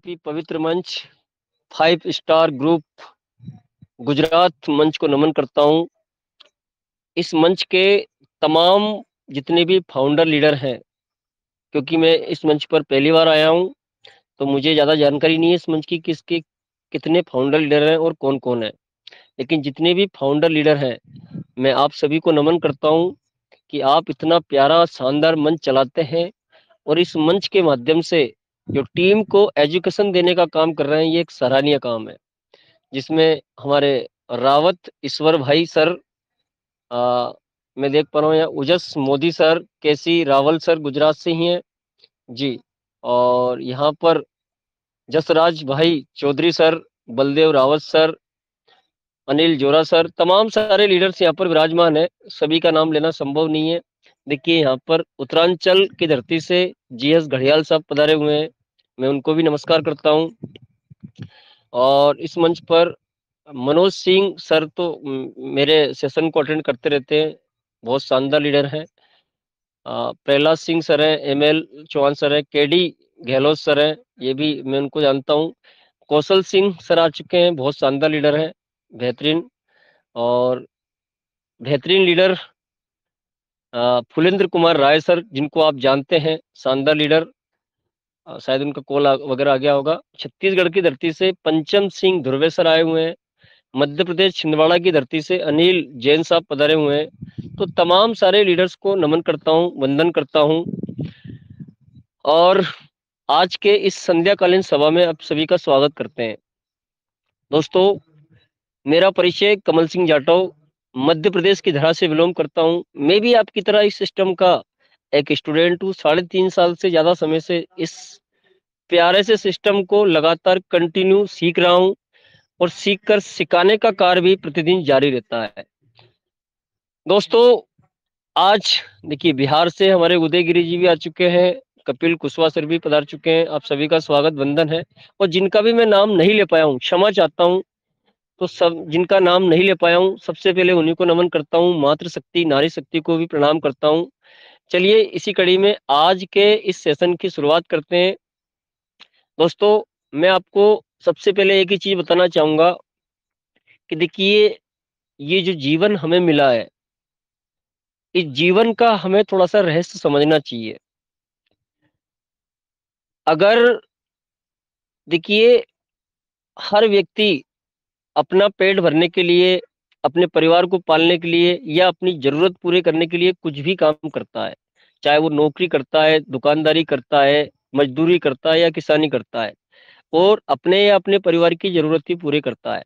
रूपी पवित्र मंच 5 स्टार ग्रुप गुजरात मंच को नमन करता हूं। इस मंच के तमाम जितने भी फाउंडर लीडर हैं, क्योंकि मैं इस मंच पर पहली बार आया हूं तो मुझे ज़्यादा जानकारी नहीं है इस मंच की किसके कितने फाउंडर लीडर हैं और कौन-कौन है। लेकिन जितने भी फाउंडर लीडर हैं, मैं आप सभी को नमन करता हूं कि आप इतना प्यारा शानदार मंच चलाते हैं और इस मंच के माध्यम से जो टीम को एजुकेशन देने का काम कर रहे हैं, ये एक सराहनीय काम है। जिसमें हमारे रावत ईश्वर भाई सर, मैं देख पा रहा हूँ यहाँ ओजस मोदी सर, केसी रावल सर गुजरात से ही हैं जी। और यहाँ पर जसराज भाई चौधरी सर, बलदेव रावत सर, अनिल जोरा सर, तमाम सारे लीडर्स यहाँ पर विराजमान है। सभी का नाम लेना संभव नहीं है। देखिए यहाँ पर उत्तरांचल की धरती से जीएस घड़ियाल साहब पधारे हुए हैं, मैं उनको भी नमस्कार करता हूँ। और इस मंच पर मनोज सिंह सर तो मेरे सेशन को अटेंड करते रहते हैं, बहुत शानदार लीडर हैं। प्रहलाद सिंह सर हैं, एमएल चौहान सर हैं, केडी गहलोत सर हैं, ये भी मैं उनको जानता हूँ। कौशल सिंह सर आ चुके हैं, बहुत शानदार लीडर हैं, बेहतरीन। और बेहतरीन लीडर फुलेंद्र कुमार राय सर, जिनको आप जानते हैं, शानदार लीडर, शायद उनका कॉल वगैरह आ गया होगा। छत्तीसगढ़ की धरती से पंचम सिंह धुर्वे सर आए हुए हैं। मध्य प्रदेश छिंदवाड़ा की धरती से अनिल जैन साहब पधारे हुए हैं। तो तमाम सारे लीडर्स को नमन करता हूं, वंदन करता हूं। और आज के इस संध्याकालीन सभा में आप सभी का स्वागत करते हैं। दोस्तों, मेरा परिचय कमल सिंह जाटव, मध्य प्रदेश की धरा से बिलोंग करता हूं। मैं भी आपकी तरह इस सिस्टम का एक स्टूडेंट हूं। 3.5 साल से ज्यादा समय से इस प्यारे से सिस्टम को लगातार कंटिन्यू सीख रहा हूं और सीखकर सिखाने का कार्य भी प्रतिदिन जारी रहता है। दोस्तों, आज देखिए बिहार से हमारे उदयगिरी जी भी आ चुके हैं, कपिल कुशवाहा सर भी पधार चुके हैं। आप सभी का स्वागत वंदन है। और जिनका भी मैं नाम नहीं ले पाया हूँ, क्षमा चाहता हूँ। तो सब जिनका नाम नहीं ले पाया हूँ, सबसे पहले उन्हीं को नमन करता हूँ। मातृ शक्ति नारी शक्ति को भी प्रणाम करता हूँ। चलिए इसी कड़ी में आज के इस सेशन की शुरुआत करते हैं। दोस्तों, मैं आपको सबसे पहले एक ही चीज बताना चाहूंगा कि देखिए, ये जो जीवन हमें मिला है, इस जीवन का हमें थोड़ा सा रहस्य समझना चाहिए। अगर देखिए, हर व्यक्ति अपना पेट भरने के लिए, अपने परिवार को पालने के लिए या अपनी जरूरत पूरे करने के लिए कुछ भी काम करता है, चाहे वो नौकरी करता है, दुकानदारी करता है, मजदूरी करता है या किसानी करता है, और अपने या अपने परिवार की जरूरत ही पूरी करता है।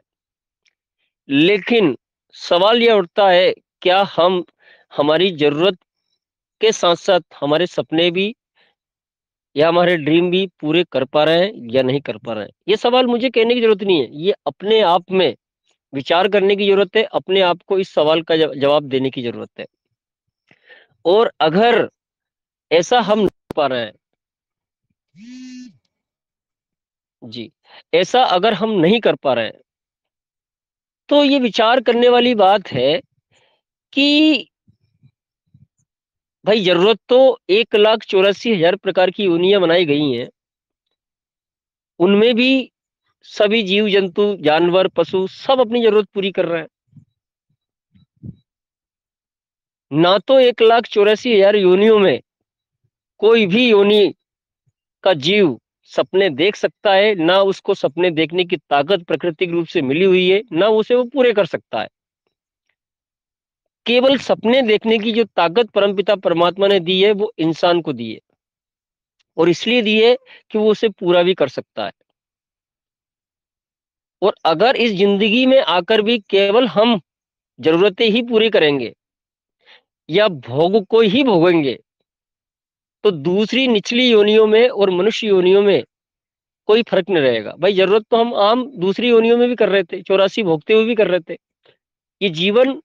लेकिन सवाल यह उठता है, क्या हम हमारी जरूरत के साथ साथ हमारे सपने भी या हमारे ड्रीम भी पूरे कर पा रहे हैं या नहीं कर पा रहे हैं? ये सवाल मुझे कहने की जरूरत नहीं है, ये अपने आप में विचार करने की जरूरत है, अपने आप को इस सवाल का जवाब देने की जरूरत है। और अगर ऐसा हम नहीं कर पा रहे हैं जी, ऐसा अगर हम नहीं कर पा रहे हैं, तो ये विचार करने वाली बात है कि भाई जरूरत तो 1,84,000 प्रकार की योनियां बनाई गई हैं। उनमें भी सभी जीव जंतु, जानवर, पशु सब अपनी जरूरत पूरी कर रहे हैं। ना तो 1,84,000 योनियों में कोई भी योनि का जीव सपने देख सकता है, ना उसको सपने देखने की ताकत प्राकृतिक रूप से मिली हुई है, ना उसे वो पूरे कर सकता है। केवल सपने देखने की जो ताकत परमपिता परमात्मा ने दी है, वो इंसान को दी है, और इसलिए दी है कि वो उसे पूरा भी कर सकता है। और अगर इस जिंदगी में आकर भी केवल हम जरूरतें ही पूरी करेंगे या भोग को ही भोगेंगे, तो दूसरी निचली योनियों में और मनुष्य योनियों में कोई फर्क नहीं रहेगा। भाई जरूरत तो हम आम दूसरी योनियों में भी कर रहे थे, 84 भोगते हुए भी कर रहे थे। ये जीवन,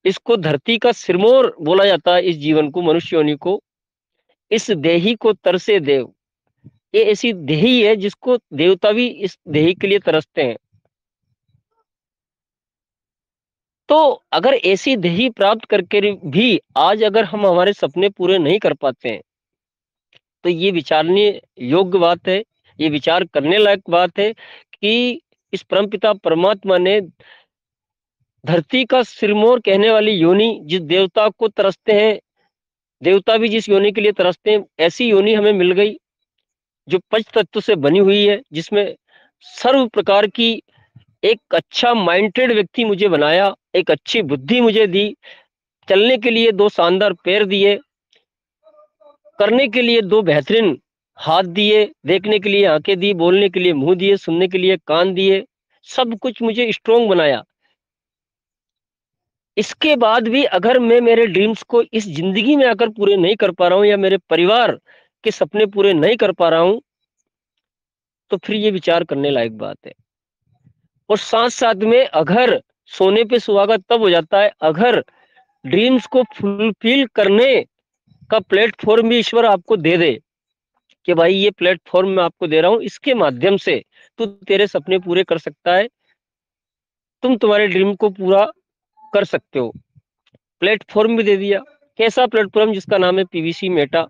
इसको धरती का सिरमौर बोला जाता है। इस जीवन को, मनुष्य योनि को, इस देही को तरसे देव, ये ऐसी देही है जिसको देवता भी इस देही के लिए तरसते हैं। तो अगर ऐसी देही प्राप्त करके भी आज अगर हम हमारे सपने पूरे नहीं कर पाते हैं, तो ये विचारने योग्य बात है ये विचार करने लायक बात है कि इस परमपिता परमात्मा ने धरती का सिरमौर कहने वाली योनि, जिस देवता को तरसते हैं, देवता भी जिस योनि के लिए तरसते हैं, ऐसी योनि हमें मिल गई जो पंच तत्व से बनी हुई है, जिसमें सर्व प्रकार की एक अच्छा माइंडेड व्यक्ति मुझे बनाया, एक अच्छी बुद्धि मुझे दी, चलने के लिए 2 शानदार पैर दिए, करने के लिए 2 बेहतरीन हाथ दिए, देखने के लिए आंखें दी, बोलने के लिए मुंह दिए, सुनने के लिए कान दिए, सब कुछ मुझे स्ट्रोंग बनाया। इसके बाद भी अगर मैं मेरे ड्रीम्स को इस जिंदगी में आकर पूरे नहीं कर पा रहा हूं, या मेरे परिवार के सपने पूरे नहीं कर पा रहा हूं, तो फिर ये विचार करने लायक बात है। और साथ साथ में अगर सोने पे सुहागा तब हो जाता है अगर ड्रीम्स को फुलफिल करने का प्लेटफॉर्म भी ईश्वर आपको दे दे कि भाई ये प्लेटफॉर्म मैं आपको दे रहा हूं, इसके माध्यम से तू तेरे सपने पूरे कर सकता है, तुम तुम्हारे ड्रीम को पूरा कर सकते हो। प्लेटफॉर्म भी दे दिया। कैसा प्लेटफॉर्म? जिसका नाम है पीवीसी मेटा।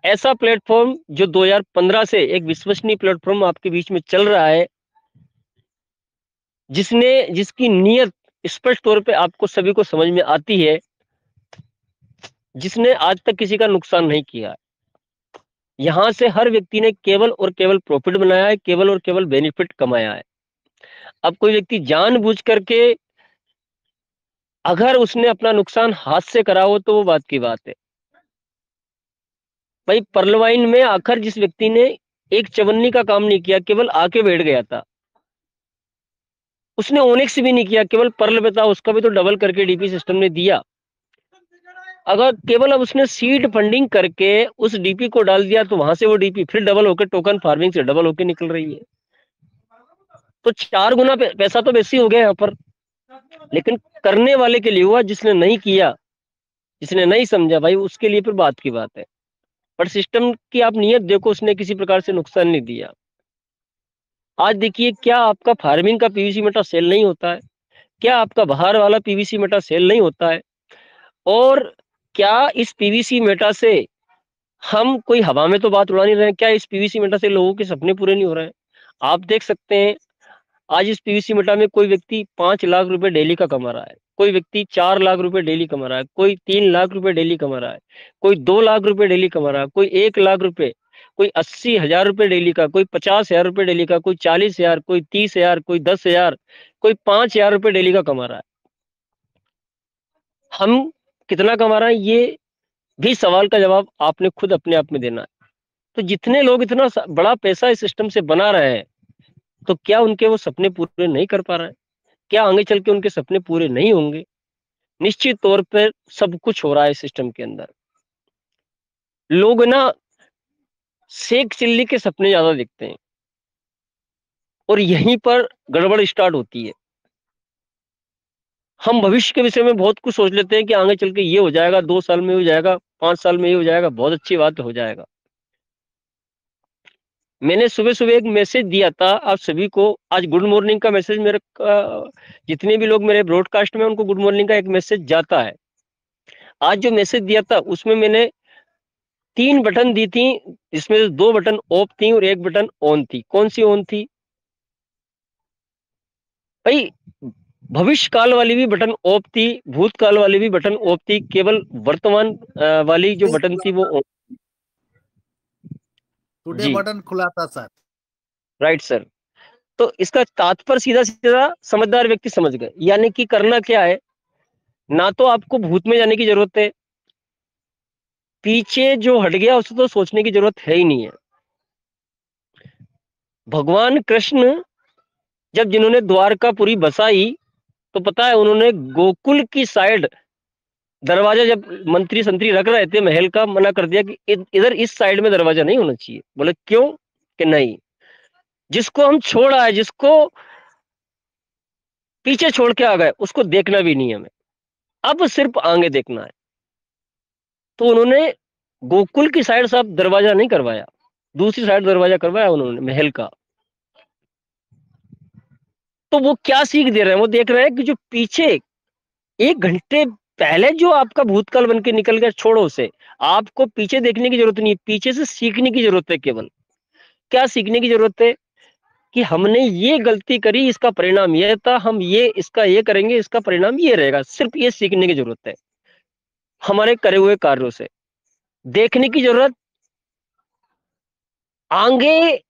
ऐसा प्लेटफॉर्म जो 2015 से एक विश्वसनीय प्लेटफॉर्म आपके बीच में चल रहा है, जिसकी नीयत स्पष्ट तौर पे आपको सभी को समझ में आती है, जिसने आज तक किसी का नुकसान नहीं किया। यहां से हर व्यक्ति ने केवल और केवल प्रॉफिट बनाया है, केवल और केवल बेनिफिट कमाया है। अब कोई व्यक्ति जानबूझ करके अगर उसने अपना नुकसान हाथ से करा हो तो वो बात की बात है। भाई पर्लवाइन में आखिर जिस व्यक्ति ने एक चवन्नी का काम नहीं किया, केवल आके बैठ गया था, उसने ओनिक्स भी नहीं किया, केवल पर्ल पे था, उसका भी तो डबल करके डीपी सिस्टम ने दिया। अगर केवल अब उसने सीड फंडिंग करके उस डीपी को डाल दिया तो वहां से वो डीपी फिर डबल होकर टोकन फार्मिंग से डबल होकर निकल रही है। तो 4 गुना पैसा तो वैसे ही हो गया यहाँ पर। लेकिन करने वाले के लिए हुआ, जिसने नहीं किया, जिसने नहीं समझा, भाई उसके लिए फिर बात की बात है। पर सिस्टम की आप नियत देखो, उसने किसी प्रकार से नुकसान नहीं दिया। आज देखिए, क्या आपका फार्मिंग का पीवीसी मेटा सेल नहीं होता है? क्या आपका बाहर वाला पीवीसी मेटा सेल नहीं होता है? और क्या इस पीवीसी मेटा से हम कोई हवा में तो बात उड़ा नहीं रहे हैं? क्या इस पीवीसी मेटा से लोगों के सपने पूरे नहीं हो रहे हैं? आप देख सकते हैं, आज इस पीवीसी मेटा में कोई व्यक्ति 5 लाख रुपए डेली का कमा रहा है, कोई व्यक्ति 4 लाख रुपए डेली कमा रहा है, कोई 3 लाख रुपए डेली कमा रहा है, कोई 2 लाख रुपए डेली कमा रहा है, कोई 1 लाख रुपए, कोई 80,000 रुपए डेली का, कोई 50,000 रुपए डेली का, कोई 40,000, कोई 30,000, कोई 10,000, कोई 5,000 रुपए डेली का कमा रहा है। हम कितना कमा रहे हैं, ये भी सवाल का जवाब आपने खुद अपने आप में देना है। तो जितने लोग इतना बड़ा पैसा इस सिस्टम से बना रहे हैं, तो क्या उनके वो सपने पूरे नहीं कर पा रहे हैं? क्या आगे चल के उनके सपने पूरे नहीं होंगे? निश्चित तौर पर सब कुछ हो रहा है सिस्टम के अंदर। लोग ना शेख चिल्ली के सपने ज्यादा देखते हैं, और यहीं पर गड़बड़ स्टार्ट होती है। हम भविष्य के विषय में बहुत कुछ सोच लेते हैं कि आगे चल के ये हो जाएगा, 2 साल में हो जाएगा, 5 साल में ये हो जाएगा, बहुत अच्छी बात हो जाएगा। मैंने सुबह सुबह एक मैसेज दिया था आप सभी को। आज गुड मॉर्निंग का मैसेज मेरे जितने भी लोग मेरे ब्रॉडकास्ट में, उनको गुड मॉर्निंग का एक मैसेज जाता है। आज जो मैसेज दिया था उसमें मैंने 3 बटन दी थी, जिसमें से 2 बटन ऑफ थी और 1 बटन ऑन थी। कौन सी ऑन थी? भाई भविष्य काल वाली भी बटन ऑफ थी, भूतकाल वाली भी बटन ऑफ थी, केवल वर्तमान वाली जो बटन थी वो ऑन। टुडे बटन खुला था सर। Right sir. तो इसका तात्पर्य सीधा सीधा समझदार व्यक्ति समझ गए। यानी कि करना क्या है, ना तो आपको भूत में जाने की जरूरत है, पीछे जो हट गया उसे तो सोचने की जरूरत है ही नहीं है। भगवान कृष्ण जब जिन्होंने द्वारकापुरी बसाई, तो पता है उन्होंने गोकुल की साइड दरवाजा, जब मंत्री संतरी रख रहे थे महल का, मना कर दिया कि इधर इस साइड में दरवाजा नहीं होना चाहिए। बोले क्यों? कि नहीं, जिसको हम छोड़ आए, जिसको पीछे छोड़ के आ गए, उसको देखना भी नहीं हमें, अब सिर्फ आगे देखना है। तो उन्होंने गोकुल की साइड से दरवाजा नहीं करवाया, दूसरी साइड दरवाजा करवाया उन्होंने महल का। तो वो क्या सीख दे रहे हैं? वो देख रहे हैं कि जो पीछे 1 घंटे पहले जो आपका भूतकाल बन के निकल गया, छोड़ो उसे, आपको पीछे देखने की जरूरत नहीं है, पीछे से सीखने की जरूरत है केवल। क्या सीखने की जरूरत है कि हमने ये गलती करी, इसका परिणाम ये था, हम ये इसका ये करेंगे, इसका परिणाम ये रहेगा। सिर्फ ये सीखने की जरूरत है हमारे करे हुए कार्यों से। देखने की जरूरत, आगे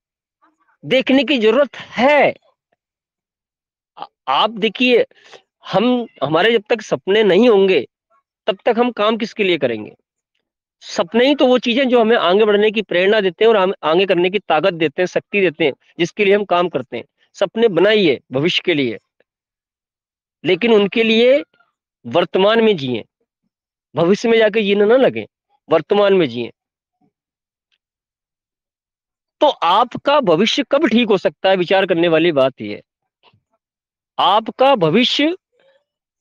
देखने की जरूरत है। आप देखिए, हम हमारे जब तक सपने नहीं होंगे तब तक हम काम किसके लिए करेंगे? सपने ही तो वो चीजें जो हमें आगे बढ़ने की प्रेरणा देते हैं और हमें आगे करने की ताकत देते हैं, शक्ति देते हैं, जिसके लिए हम काम करते हैं। सपने बनाइए भविष्य के लिए, लेकिन उनके लिए वर्तमान में जिए। भविष्य में जाके जीने ना लगे, वर्तमान में जिए। तो आपका भविष्य कब ठीक हो सकता है? विचार करने वाली बात यह है, आपका भविष्य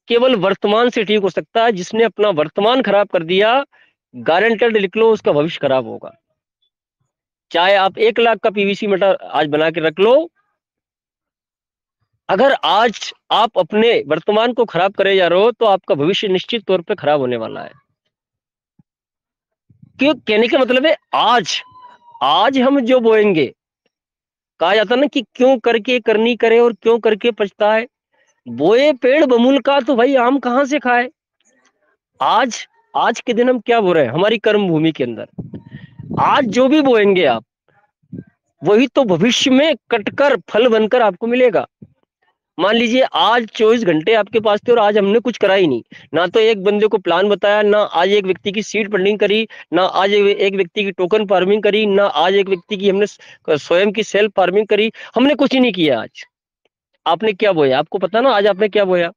केवल वर्तमान से ठीक हो सकता है। जिसने अपना वर्तमान खराब कर दिया, गारंटेड लिख लो, उसका भविष्य खराब होगा। चाहे आप 1 लाख का पीवीसी मीटर आज बना के रख लो, अगर आज आप अपने वर्तमान को खराब करे जा रहे हो तो आपका भविष्य निश्चित तौर पे खराब होने वाला है। क्यों? कहने का मतलब है, आज आज हम जो बोएंगे, कहा जाता ना कि क्यों करके करनी करे और क्यों करके पछताए। बोए पेड़ बमुल का तो भाई आम कहां से खाए। आज आज के दिन हम क्या बो रहे हैं हमारी कर्म भूमि के अंदर? आज जो भी बोएंगे आप, वही तो भविष्य में कटकर फल बनकर आपको मिलेगा। मान लीजिए आज 24 घंटे आपके पास थे और आज हमने कुछ करा ही नहीं, ना तो एक बंदे को प्लान बताया, ना आज एक व्यक्ति की सीड फंडिंग करी, ना आज एक व्यक्ति की टोकन फार्मिंग करी, ना आज एक व्यक्ति की हमने स्वयं की सेल्फ फार्मिंग करी। हमने कुछ ही नहीं किया। आज आपने क्या बोया? आपको पता ना आज आपने क्या बोया?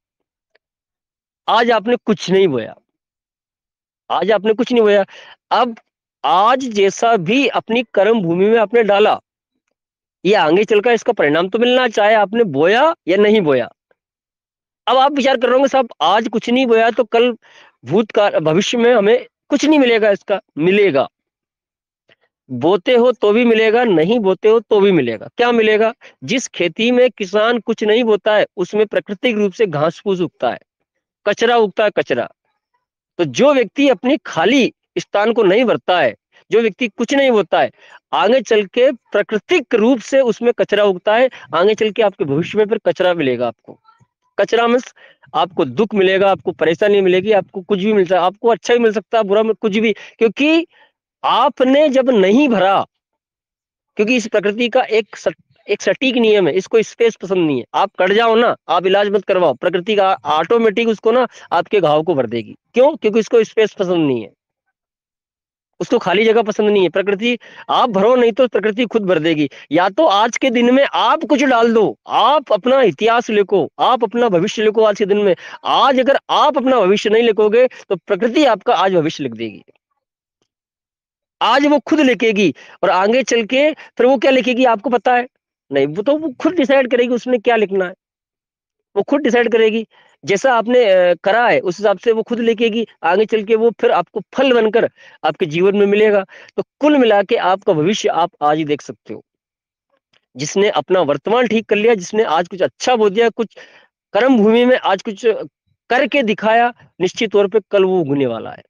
आज आपने कुछ नहीं बोया। आज आपने कुछ नहीं बोया। अब आज जैसा भी अपनी कर्म भूमि में आपने डाला, ये आगे चलकर इसका परिणाम तो मिलना, चाहे आपने बोया या नहीं बोया। अब आप विचार कर रहे होंगे, साहब आज कुछ नहीं बोया तो कल भूतकाल भविष्य में हमें कुछ नहीं मिलेगा। इसका मिलेगा। बोते हो तो भी मिलेगा, नहीं बोते हो तो भी मिलेगा। क्या मिलेगा? जिस खेती में किसान कुछ नहीं बोता है, उसमें प्राकृतिक रूप से घास फूस उगता है, कचरा उगता है, कचरा। तो जो व्यक्ति अपनी खाली स्थान को नहीं भरता है, जो व्यक्ति कुछ नहीं बोता है, आगे चल के प्राकृतिक रूप से उसमें कचरा उगता है। आगे चल के आपके भविष्य में फिर कचरा मिलेगा आपको। कचरा में आपको दुख मिलेगा, आपको परेशानी मिलेगी, आपको कुछ भी मिल सकता है, आपको अच्छा भी मिल सकता है, बुरा में कुछ भी, क्योंकि आपने जब नहीं भरा। क्योंकि इस प्रकृति का एक सटीक नियम है, इसको स्पेस पसंद नहीं है। आप कट जाओ ना, आप इलाज मत करवाओ, प्रकृति का ऑटोमेटिक उसको ना आपके घाव को भर देगी। क्यों? क्योंकि इसको स्पेस पसंद नहीं है, उसको खाली जगह पसंद नहीं है। प्रकृति, आप भरो नहीं तो प्रकृति खुद भर देगी। या तो आज के दिन में आप कुछ डाल दो, आप अपना इतिहास लिखो, आप अपना भविष्य लिखो आज के दिन में। आज अगर आप अपना भविष्य नहीं लिखोगे तो प्रकृति आपका आज भविष्य लिख देगी। आज वो खुद लिखेगी और आगे चल के फिर वो क्या लिखेगी आपको पता है? नहीं, वो तो वो खुद डिसाइड करेगी उसने क्या लिखना है। वो खुद डिसाइड करेगी। जैसा आपने करा है उस हिसाब से वो खुद लिखेगी। आगे चल के वो फिर आपको फल बनकर आपके जीवन में मिलेगा। तो कुल मिला के आपका भविष्य आप आज ही देख सकते हो। जिसने अपना वर्तमान ठीक कर लिया, जिसने आज कुछ अच्छा बोल दिया, कुछ कर्म भूमि में आज कुछ करके दिखाया, निश्चित तौर पे कल वो उगने वाला है।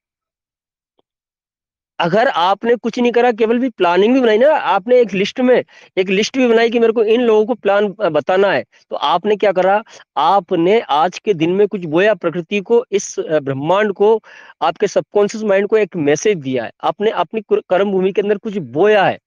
अगर आपने कुछ नहीं करा, केवल भी प्लानिंग भी बनाई ना, आपने एक लिस्ट में एक लिस्ट भी बनाई कि मेरे को इन लोगों को प्लान बताना है, तो आपने क्या करा? आपने आज के दिन में कुछ बोया, प्रकृति को, इस ब्रह्मांड को, आपके सबकॉन्शियस माइंड को एक मैसेज दिया है। आपने अपनी कर्म भूमि के अंदर कुछ बोया है,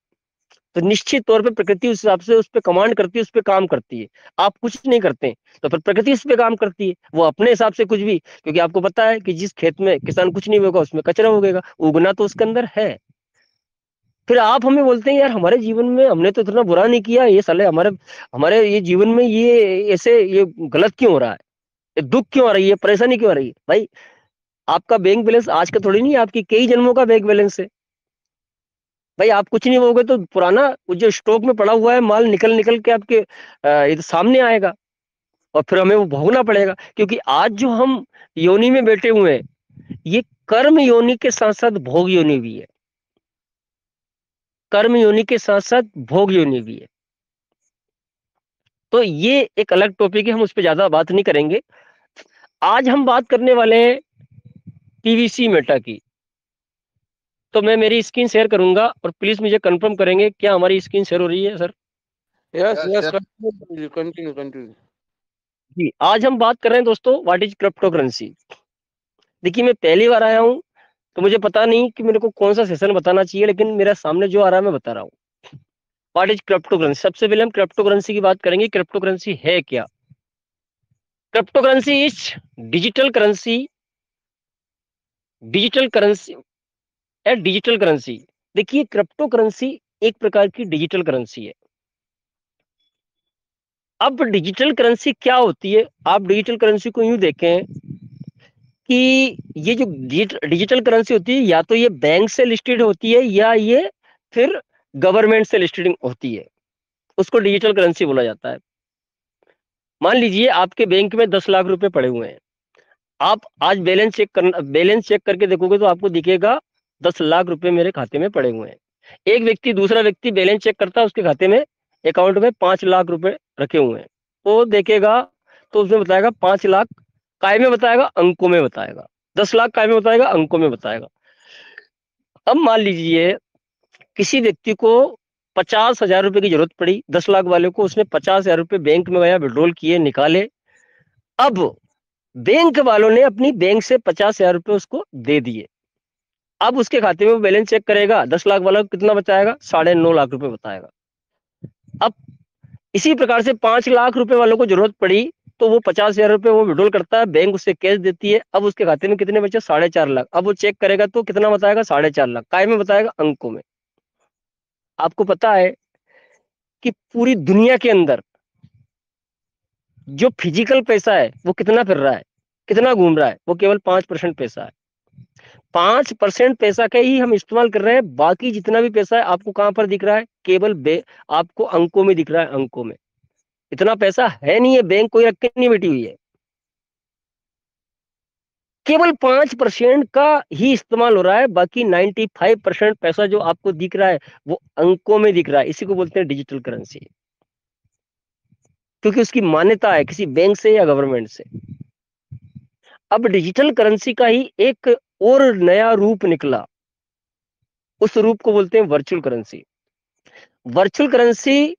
तो निश्चित तौर पे प्रकृति उस हिसाब से उस पे कमांड करती है, उस पे काम करती है। आप कुछ नहीं करते हैं, तो फिर प्रकृति उस पे काम करती है, वो अपने हिसाब से कुछ भी। क्योंकि आपको पता है कि जिस खेत में किसान कुछ नहीं होगा उसमें कचरा उगेगा, उगना तो उसके अंदर है। फिर आप हमें बोलते हैं यार हमारे जीवन में हमने तो इतना बुरा नहीं किया, ये साले हमारे हमारे ये जीवन में ये ऐसे ये गलत क्यों हो रहा है, ये दुख क्यों आ रही है, परेशानी क्यों आ रही है? भाई आपका बैंक बैलेंस आज का थोड़ी नहीं है, आपकी कई जन्मों का बैंक बैलेंस है। भाई आप कुछ नहीं होगे तो पुराना वो जो स्टॉक में पड़ा हुआ है माल निकल निकल के आपके ये तो सामने आएगा और फिर हमें वो भोगना पड़ेगा। क्योंकि आज जो हम योनि में बैठे हुए हैं, ये कर्म योनि के साथ साथ भोग योनि भी है। कर्म योनि के साथ साथ भोग योनि भी है। तो ये एक अलग टॉपिक है, हम उस पर ज्यादा बात नहीं करेंगे। आज हम बात करने वाले हैं पीवीसी मेटा की। तो मैं मेरी स्क्रीन शेयर करूंगा और प्लीज मुझे कंफर्म करेंगे क्या हमारी स्क्रीन शेयर हो रही है sir? Yes Yes, yes, sir. Continue continue. जी, आज हम बात कर रहे हैं दोस्तों व्हाट इज क्रिप्टो करेंसी। देखिए, मैं पहली बार आया हूँ तो मुझे पता नहीं कि मेरे को कौन सा सेशन बताना चाहिए, लेकिन मेरा सामने जो आ रहा है मैं बता रहा हूँ। What is crypto currency? सबसे पहले हम क्रिप्टो करेंसी की बात करेंगे। क्रिप्टो करेंसी है क्या? Crypto currency is digital currency. Digital currency है, डिजिटल करेंसी। देखिए, क्रिप्टो करेंसी एक प्रकार की डिजिटल करेंसी है। अब डिजिटल करेंसी क्या होती है? आप डिजिटल करेंसी को यूं देखें कि ये जो डिजिटल करेंसी होती है, या तो ये बैंक से लिस्टेड होती है या ये फिर गवर्नमेंट से लिस्टेड होती है, उसको डिजिटल करेंसी बोला जाता है। मान लीजिए आपके बैंक में 10 लाख रुपए पड़े हुए हैं। आप आज बैलेंस चेक करके देखोगे तो आपको दिखेगा 10 लाख रुपए मेरे खाते में पड़े हुए हैं। एक व्यक्ति, दूसरा व्यक्ति बैलेंस चेक करता है, उसके खाते में, अकाउंट में 5 लाख रुपए रखे हुए हैं। वो देखेगा तो उसमें बताएगा 5 लाख, काय में बताएगा, अंकों में बताएगा। 10 लाख काय में बताएगा, अंकों में बताएगा। अब मान लीजिए किसी व्यक्ति को 50,000 रुपए की जरूरत पड़ी, 10 लाख वाले को, उसने 50,000 रुपए बैंक में गया, विड्रॉल किए, निकाले। अब बैंक वालों ने अपनी बैंक से 50,000 रुपए उसको दे दिए। अब उसके खाते में वो बैलेंस चेक करेगा, 10 लाख वाला कितना बताएगा, 9.5 लाख रुपए बताएगा। अब इसी प्रकार से 5 लाख रुपए वालों को जरूरत पड़ी तो वो 50,000 रुपए वो विड्रॉल करता है, बैंक उससे कैश देती है। अब उसके खाते में कितने बचे? 4.5 लाख। अब वो चेक करेगा तो कितना बताएगा? 4.5 लाख। काय में बताएगा? अंकों में। आपको पता है कि पूरी दुनिया के अंदर जो फिजिकल पैसा है वो कितना फिर रहा है, कितना घूम रहा है? वो केवल 5% पैसा है। 5% पैसा का ही हम इस्तेमाल कर रहे हैं। बाकी जितना भी पैसा है आपको कहां पर दिख रहा है? केवल आपको अंकों में दिख रहा है, अंकों में। इतना पैसा है नहीं है, बैंक कोई रख के नहीं बैठी हुई है। केवल 5% का ही इस्तेमाल हो रहा है। बाकी 95% पैसा जो आपको दिख रहा है वो अंकों में दिख रहा है। इसी को बोलते हैं डिजिटल करेंसी, क्योंकि उसकी मान्यता है किसी बैंक से या गवर्नमेंट से। अब डिजिटल करेंसी का ही एक और नया रूप निकला, उस रूप को बोलते हैं वर्चुअल करेंसी। वर्चुअल करेंसी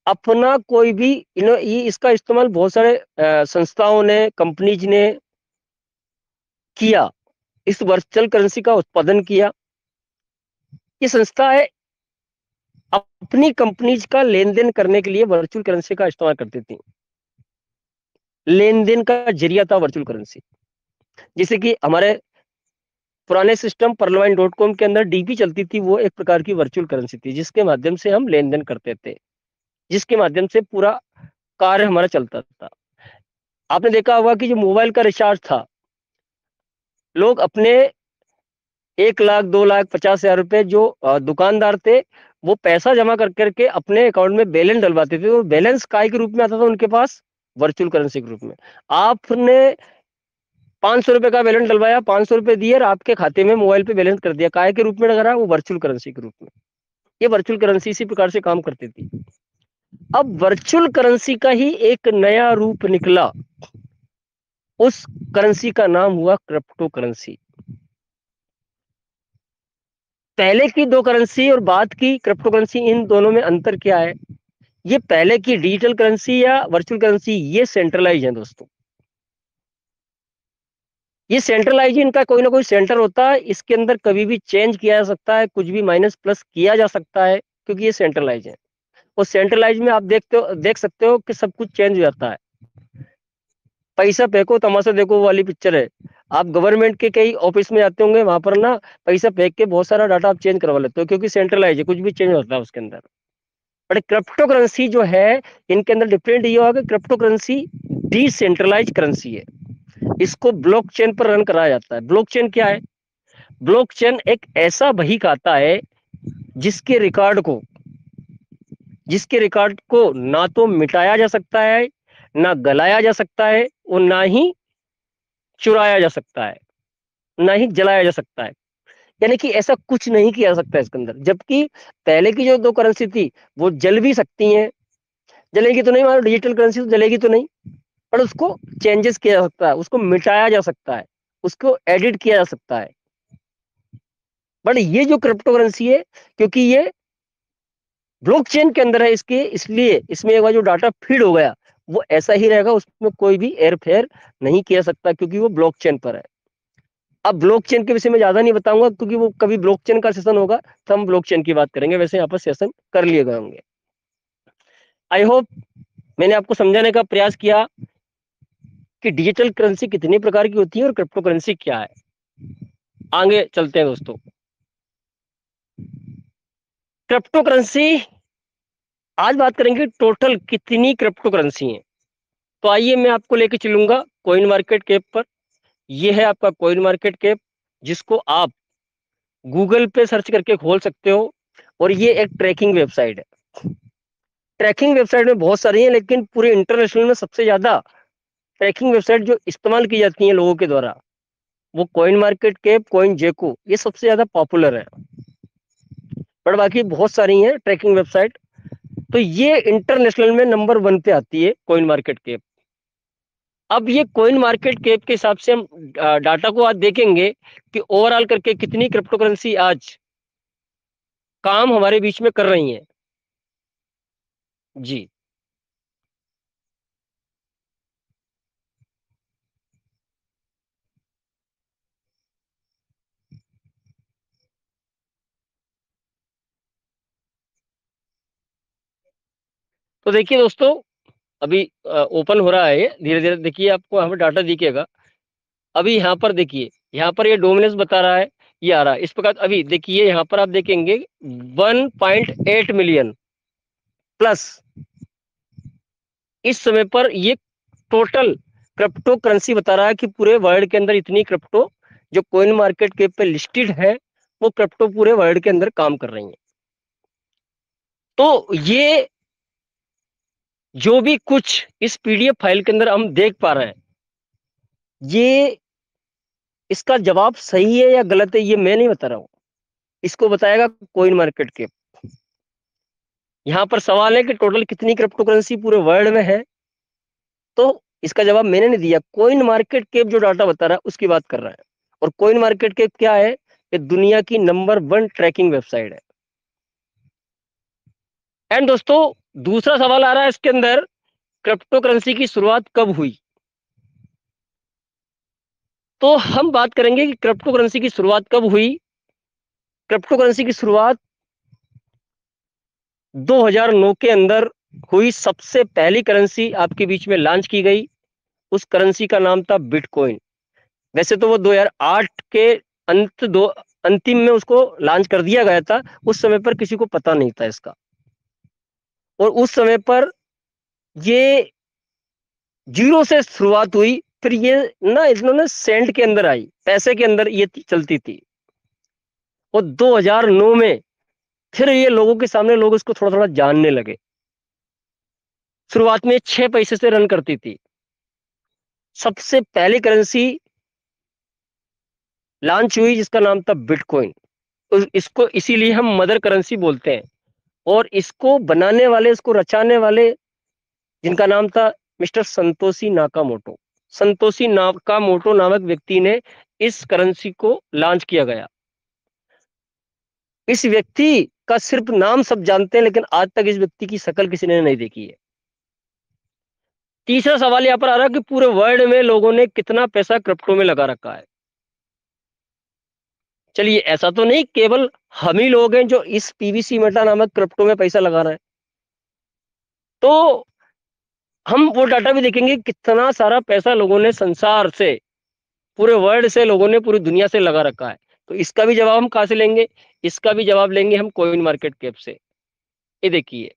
अपना कोई भी ये इसका इस्तेमाल बहुत सारे संस्थाओं ने, कंपनीज ने किया। इस वर्चुअल करेंसी का उत्पादन किया। ये संस्था है अपनी कंपनीज का लेन देन करने के लिए वर्चुअल करेंसी का इस्तेमाल करती थी। लेन देन का जरिया था वर्चुअल करेंसी। जैसे कि हमारे पुराने सिस्टम परलवाइन.com के अंदर डीपी चलती थी, वो एक प्रकार की वर्चुअल करेंसी थी जिसके माध्यम से हम लेन देन करते थे, जिसके माध्यम से पूरा कार्य हमारा चलता था। आपने देखा होगा कि जो मोबाइल का रिचार्ज था, लोग अपने 1 लाख, 2 लाख, 50,000 रुपए जो दुकानदार थे वो पैसा जमा कर करके अपने अकाउंट में बैलेंस डलवाते थे। तो बैलेंस काय के रूप में आता था उनके पास? वर्चुअल करेंसी के रूप में। आपने 500 रुपए का बैलेंस डलवाया, 500 रुपए दिए और आपके खाते में मोबाइल पे बैलेंस कर दिया। काय के रूप में लगा रहा है? वो वर्चुअल करेंसी के रूप में। ये वर्चुअल करेंसी इसी प्रकार से काम करती थी। अब वर्चुअल करेंसी का ही एक नया रूप निकला, उस करेंसी का नाम हुआ क्रिप्टो करेंसी। पहले की दो करेंसी और बाद की क्रिप्टो करेंसी, इन दोनों में अंतर क्या है? ये पहले की डिजिटल करेंसी या वर्चुअल करेंसी, ये सेंट्रलाइज है दोस्तों। ये सेंट्रलाइज, इनका कोई ना कोई सेंटर होता है, इसके अंदर कभी भी चेंज किया जा सकता है, कुछ भी माइनस प्लस किया जा सकता है, क्योंकि ये सेंट्रलाइज है। और सेंट्रलाइज में आप देख सकते हो कि सब कुछ चेंज हो जाता है। पैसा फेंको तमाशा देखो वाली पिक्चर है। आप गवर्नमेंट के कई ऑफिस में जाते होंगे, वहां पर ना पैसा फेंक के बहुत सारा डाटा आप चेंज करवा लेते हो, क्योंकि सेंट्रलाइज है, कुछ भी चेंज होता है उसके अंदर। बट क्रिप्टो करेंसी जो है, इनके अंदर डिफरेंट ये होगा कि क्रिप्टो करेंसी डिसेंट्रलाइज करेंसी है। इसको ब्लॉकचेन पर रन कराया जाता है। ब्लॉकचेन क्या है? ब्लॉकचेन एक ऐसा बही खाता है जिसके रिकॉर्ड को ना तो मिटाया जा सकता है, ना गलाया जा सकता है, और ना ही चुराया जा सकता है, ना ही जलाया जा सकता है। यानी कि ऐसा कुछ नहीं किया जा सकता इसके अंदर। जबकि पहले की जो दो करेंसी थी वो जल भी सकती हैं, जलेगी तो नहीं, हमारी डिजिटल करेंसी तो जलेगी तो नहीं, पर उसको चेंजेस किया जा सकता है, उसको मिटाया जा सकता है, उसको एडिट किया जा सकता है। बट ये जो क्रिप्टो करेंसी है, क्योंकि ये ब्लॉकचेन के अंदर है, इसके इसलिए इसमें एक बार जो डाटा फीड हो गया वो ऐसा ही रहेगा, उसमें कोई भी एयर फेयर नहीं किया सकता, क्योंकि वो ब्लॉकचेन पर है। अब ब्लॉकचेन के विषय में ज्यादा नहीं बताऊंगा, क्योंकि वो कभी ब्लॉकचेन का सेशन होगा तो हम ब्लॉकचेन की बात करेंगे, वैसे यहाँ पर सेशन कर लिए गए होंगे। आई होप मैंने आपको समझाने का प्रयास किया कि डिजिटल करेंसी कितनी प्रकार की होती है और क्रिप्टो करेंसी क्या है। आगे चलते हैं दोस्तों। क्रिप्टो करेंसी, आज बात करेंगे टोटल कितनी क्रिप्टो करेंसी है। तो आइए मैं आपको लेके चलूंगा कॉइन मार्केट कैप पर। यह है आपका कॉइन मार्केट कैप, जिसको आप गूगल पे सर्च करके खोल सकते हो, और ये एक ट्रैकिंग वेबसाइट है। ट्रैकिंग वेबसाइट में बहुत सारी है, लेकिन पूरे इंटरनेशनल में सबसे ज्यादा ट्रैकिंग वेबसाइट जो इस्तेमाल की जाती है लोगों के द्वारा, वो कॉइन मार्केट कैप, कॉइन जेको, ये सबसे ज्यादा पॉपुलर है। पर बाकी बहुत सारी हैं ट्रैकिंग वेबसाइट, तो ये इंटरनेशनल में नंबर 1 पे आती है कॉइन मार्केट कैप। अब ये कॉइन मार्केट कैप के हिसाब से हम डाटा को आज देखेंगे कि ओवरऑल करके कितनी क्रिप्टो करेंसी आज काम हमारे बीच में कर रही हैं। जी, तो देखिए दोस्तों, अभी ओपन हो रहा है ये धीरे धीरे। देखिए आपको यहाँ पर डाटा दिखेगा। अभी यहाँ पर देखिए, यहाँ पर ये डोमिनेंस बता रहा है, ये आ रहा है इस प्रकार। अभी देखिए यहाँ पर आप देखेंगे 1.8 मिलियन प्लस इस समय पर ये टोटल क्रिप्टो करेंसी बता रहा है कि पूरे वर्ल्ड के अंदर इतनी क्रिप्टो जो कॉइन मार्केट कैप पे लिस्टेड है, वो क्रिप्टो पूरे वर्ल्ड के अंदर काम कर रही है। तो ये जो भी कुछ इस पीडीएफ फाइल के अंदर हम देख पा रहे हैं, ये इसका जवाब सही है या गलत है ये मैं नहीं बता रहा हूं, इसको बताएगा कॉइन मार्केट कैप। यहां पर सवाल है कि टोटल कितनी क्रिप्टो करेंसी पूरे वर्ल्ड में है, तो इसका जवाब मैंने नहीं दिया, कॉइन मार्केट कैप जो डाटा बता रहा है उसकी बात कर रहा है। और कॉइन मार्केट कैप क्या है? ये दुनिया की नंबर 1 ट्रैकिंग वेबसाइट है। एंड दोस्तों, दूसरा सवाल आ रहा है इसके अंदर, क्रिप्टो करेंसी की शुरुआत कब हुई? तो हम बात करेंगे कि क्रिप्टो करेंसी की शुरुआत कब हुई। क्रिप्टो करेंसी की शुरुआत 2009 के अंदर हुई। सबसे पहली करेंसी आपके बीच में लॉन्च की गई, उस करेंसी का नाम था बिटकॉइन। वैसे तो वो 2008 के अंतिम में उसको लॉन्च कर दिया गया था, उस समय पर किसी को पता नहीं था इसका। और उस समय पर ये जीरो से शुरुआत हुई, फिर ये ना इन्होंने सेंट के अंदर आई, पैसे के अंदर ये चलती थी। और 2009 में फिर ये लोगों के सामने लोग इसको थोड़ा थोड़ा जानने लगे। शुरुआत में 6 पैसे से रन करती थी। सबसे पहली करेंसी लॉन्च हुई जिसका नाम था बिटकॉइन। इसको इसीलिए हम मदर करेंसी बोलते हैं। और इसको बनाने वाले, इसको रचाने वाले, जिनका नाम था mister Santoshi Nakamoto. Santoshi Nakamoto नामक व्यक्ति ने इस करेंसी को लॉन्च किया गया। इस व्यक्ति का सिर्फ नाम सब जानते हैं, लेकिन आज तक इस व्यक्ति की शक्ल किसी ने नहीं देखी है। तीसरा सवाल यहां पर आ रहा है कि पूरे वर्ल्ड में लोगों ने कितना पैसा क्रिप्टो में लगा रखा है। चलिए, ऐसा तो नहीं केवल हम ही लोग हैं जो इस पीवीसी मेटा नामक क्रिप्टो में पैसा लगा रहे हैं। तो हम वो डाटा भी देखेंगे कितना सारा पैसा लोगों ने संसार से, पूरे वर्ल्ड से, लोगों ने पूरी दुनिया से लगा रखा है। तो इसका भी जवाब हम कहां से लेंगे? इसका भी जवाब लेंगे हम कॉइन मार्केट कैप से। ये देखिए,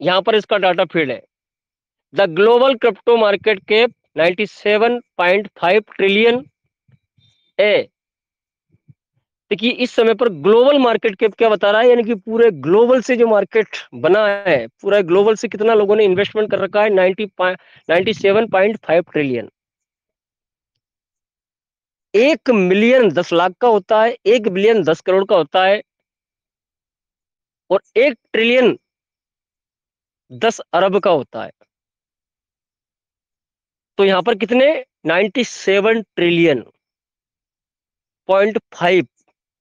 यहां पर इसका डाटा फीड है। The global crypto market cap 97.5 trillion है। देखिए इस समय पर ग्लोबल मार्केट कैप क्या बता रहा है, यानी कि पूरे ग्लोबल से जो मार्केट बना है, पूरा ग्लोबल से कितना लोगों ने इन्वेस्टमेंट कर रखा है, 97.5 ट्रिलियन। 1 मिलियन 10 लाख का होता है, 1 बिलियन 10 करोड़ का होता है, और 1 ट्रिलियन 10 अरब का होता है। तो यहां पर कितने? 97 ट्रिलियन .5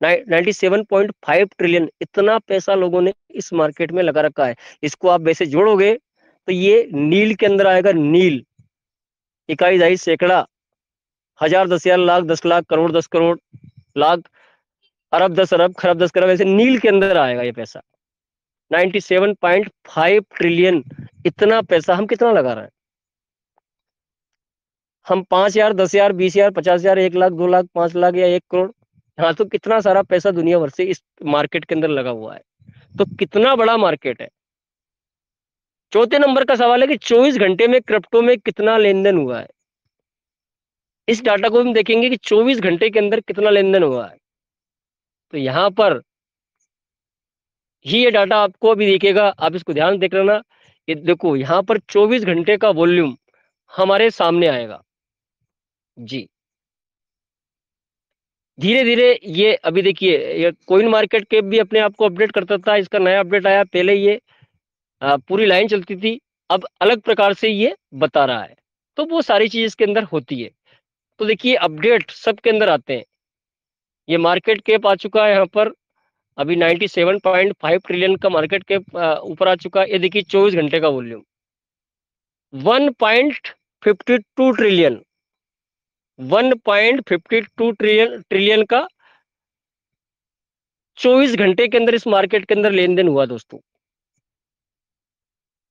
97.5 ट्रिलियन, इतना पैसा लोगों ने इस मार्केट में लगा रखा है। इसको आप वैसे जोड़ोगे तो ये नील के अंदर आएगा। नील, इकाई दहाई सैकड़ा, हजार, 10,000, लाख, 10 लाख, करोड़, 10 करोड़, लाख, अरब, 10 अरब, खरब, 10 खरब, ऐसे नील के अंदर आएगा ये पैसा। 97.5 ट्रिलियन, इतना पैसा हम कितना लगा रहे हैं? हम 5,000, 10,000, 20,000, 50,000, 1 लाख, 2 लाख, 5 लाख या 1 करोड़, हाँ, तो कितना सारा पैसा दुनिया भर से इस मार्केट के अंदर लगा हुआ है। तो कितना बड़ा मार्केट है। चौथे नंबर का सवाल है कि 24 घंटे में क्रिप्टो में कितना लेन देन हुआ है। इस डाटा को हम देखेंगे कि 24 घंटे के अंदर कितना लेन देन हुआ है। तो यहां पर ही ये डाटा आपको अभी दिखेगा, आप इसको ध्यान देख लेना। ये देखो, यहां पर 24 घंटे का वॉल्यूम हमारे सामने आएगा जी। धीरे धीरे ये अभी देखिए, ये कॉइन मार्केट के भी अपने आप को अपडेट करता था, इसका नया अपडेट आया। पहले ये पूरी लाइन चलती थी, अब अलग प्रकार से ये बता रहा है। तो वो सारी चीज इसके अंदर होती है। तो देखिए, अपडेट सबके अंदर आते हैं। ये मार्केट कैप आ चुका है यहाँ पर, अभी 97.5 ट्रिलियन का मार्केट कैप ऊपर आ चुका है। ये देखिए 24 घंटे का वॉल्यूम 1.52 ट्रिलियन, 1.52 ट्रिलियन का 24 घंटे के अंदर इस मार्केट के अंदर लेन देन हुआ दोस्तों।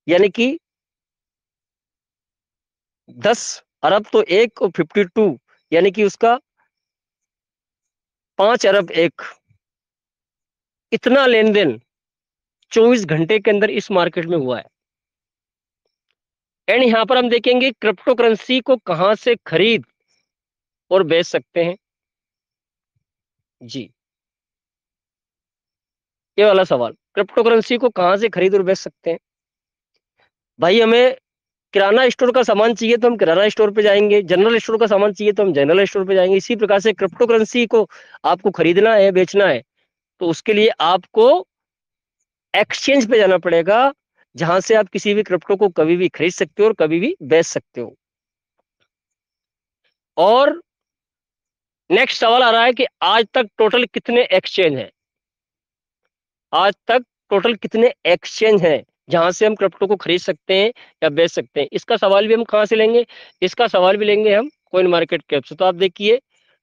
यानी कि 10 अरब तो 1 और 52, यानी कि उसका 5 अरब 1, इतना लेन देन 24 घंटे के अंदर इस मार्केट में हुआ है। एंड यहां पर हम देखेंगे क्रिप्टो करेंसी को कहां से खरीद और बेच सकते हैं जी। ये वाला सवाल, क्रिप्टो करेंसी को कहां से खरीद और बेच सकते हैं। भाई, हमें किराना स्टोर का सामान चाहिए तो हम किराना स्टोर पे जाएंगे, जनरल स्टोर का सामान चाहिए तो हम जनरल स्टोर पे जाएंगे। इसी प्रकार से क्रिप्टो करेंसी को आपको खरीदना है, बेचना है, तो उसके लिए आपको एक्सचेंज पे जाना पड़ेगा, जहां से आप किसी भी क्रिप्टो को कभी भी खरीद सकते हो और कभी भी बेच सकते हो। और नेक्स्ट सवाल आ रहा है कि आज तक टोटल कितने एक्सचेंज हैं। आज तक टोटल कितने एक्सचेंज हैं जहां से हम क्रिप्टो को खरीद सकते हैं या बेच सकते हैं। इसका सवाल भी हम कहां से लेंगे, इसका सवाल भी लेंगे हम कॉइन मार्केट कैप से। तो आप देखिए,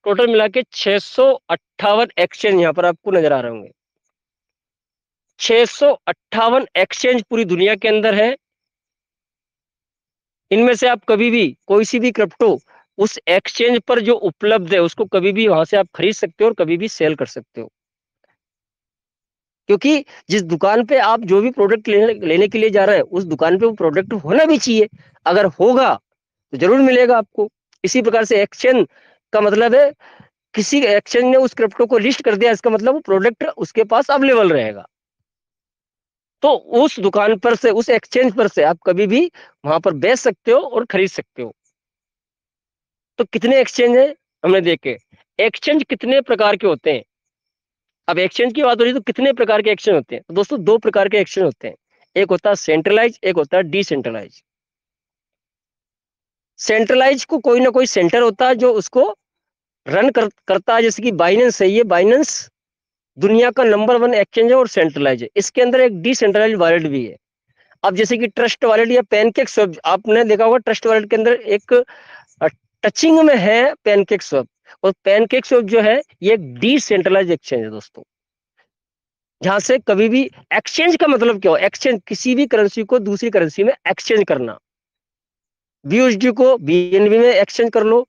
टोटल मिला के 658 एक्सचेंज यहां पर आपको नजर आ रहे होंगे। 658 एक्सचेंज पूरी दुनिया के अंदर है। इनमें से आप कभी भी कोई सी भी क्रिप्टो उस एक्सचेंज पर जो उपलब्ध है उसको कभी भी वहां से आप खरीद सकते हो और कभी भी सेल कर सकते हो। क्योंकि जिस दुकान पे आप जो भी प्रोडक्ट लेने के लिए जा रहे हैं, उस दुकान पे वो प्रोडक्ट होना भी चाहिए। अगर होगा तो जरूर मिलेगा आपको। इसी प्रकार से एक्सचेंज का मतलब है, किसी एक्सचेंज ने उस क्रिप्टो को लिस्ट कर दिया, इसका मतलब वो प्रोडक्ट उसके पास अवेलेबल रहेगा। तो उस दुकान पर से, उस एक्सचेंज पर से आप कभी भी वहां पर बेच सकते हो और खरीद सकते हो। तो कितने एक्सचेंज है हमने देखे। एक्सचेंज कितने प्रकार के होते हैं। अब एक्सचेंज की बात हो रही है तो कितने प्रकार के एक्सचेंज होते हैं। तो दोस्तों, दो प्रकार के एक्सचेंज होते हैं, एक होता है सेंट्रलाइज, एक होता है डिसेंट्रलाइज। सेंट्रलाइज को कोई ना कोई सेंटर होता है जो उसको करता है। जैसे कि बाइनेंस है, ये बाइनेंस दुनिया का नंबर 1 एक्सचेंज है और सेंट्रलाइज है। इसके अंदर एक डिसेंट्रलाइज वॉलेट भी है। अब जैसे कि ट्रस्ट वॉलेट या पैनकेक स्वैप, आपने देखा होगा ट्रस्ट वॉलेट के अंदर एक टचिंग में है पैनकेक स्वैप, और पैनकेक स्वैप जो है ये एक डिसेंट्रलाइज एक्सचेंज है दोस्तों, जहां से कभी भी एक्सचेंज का मतलब क्या हो, एक्सचेंज किसी भी करेंसी को दूसरी करेंसी में एक्सचेंज करना। बीयूएसडी को बीएनबी में एक्सचेंज कर लो,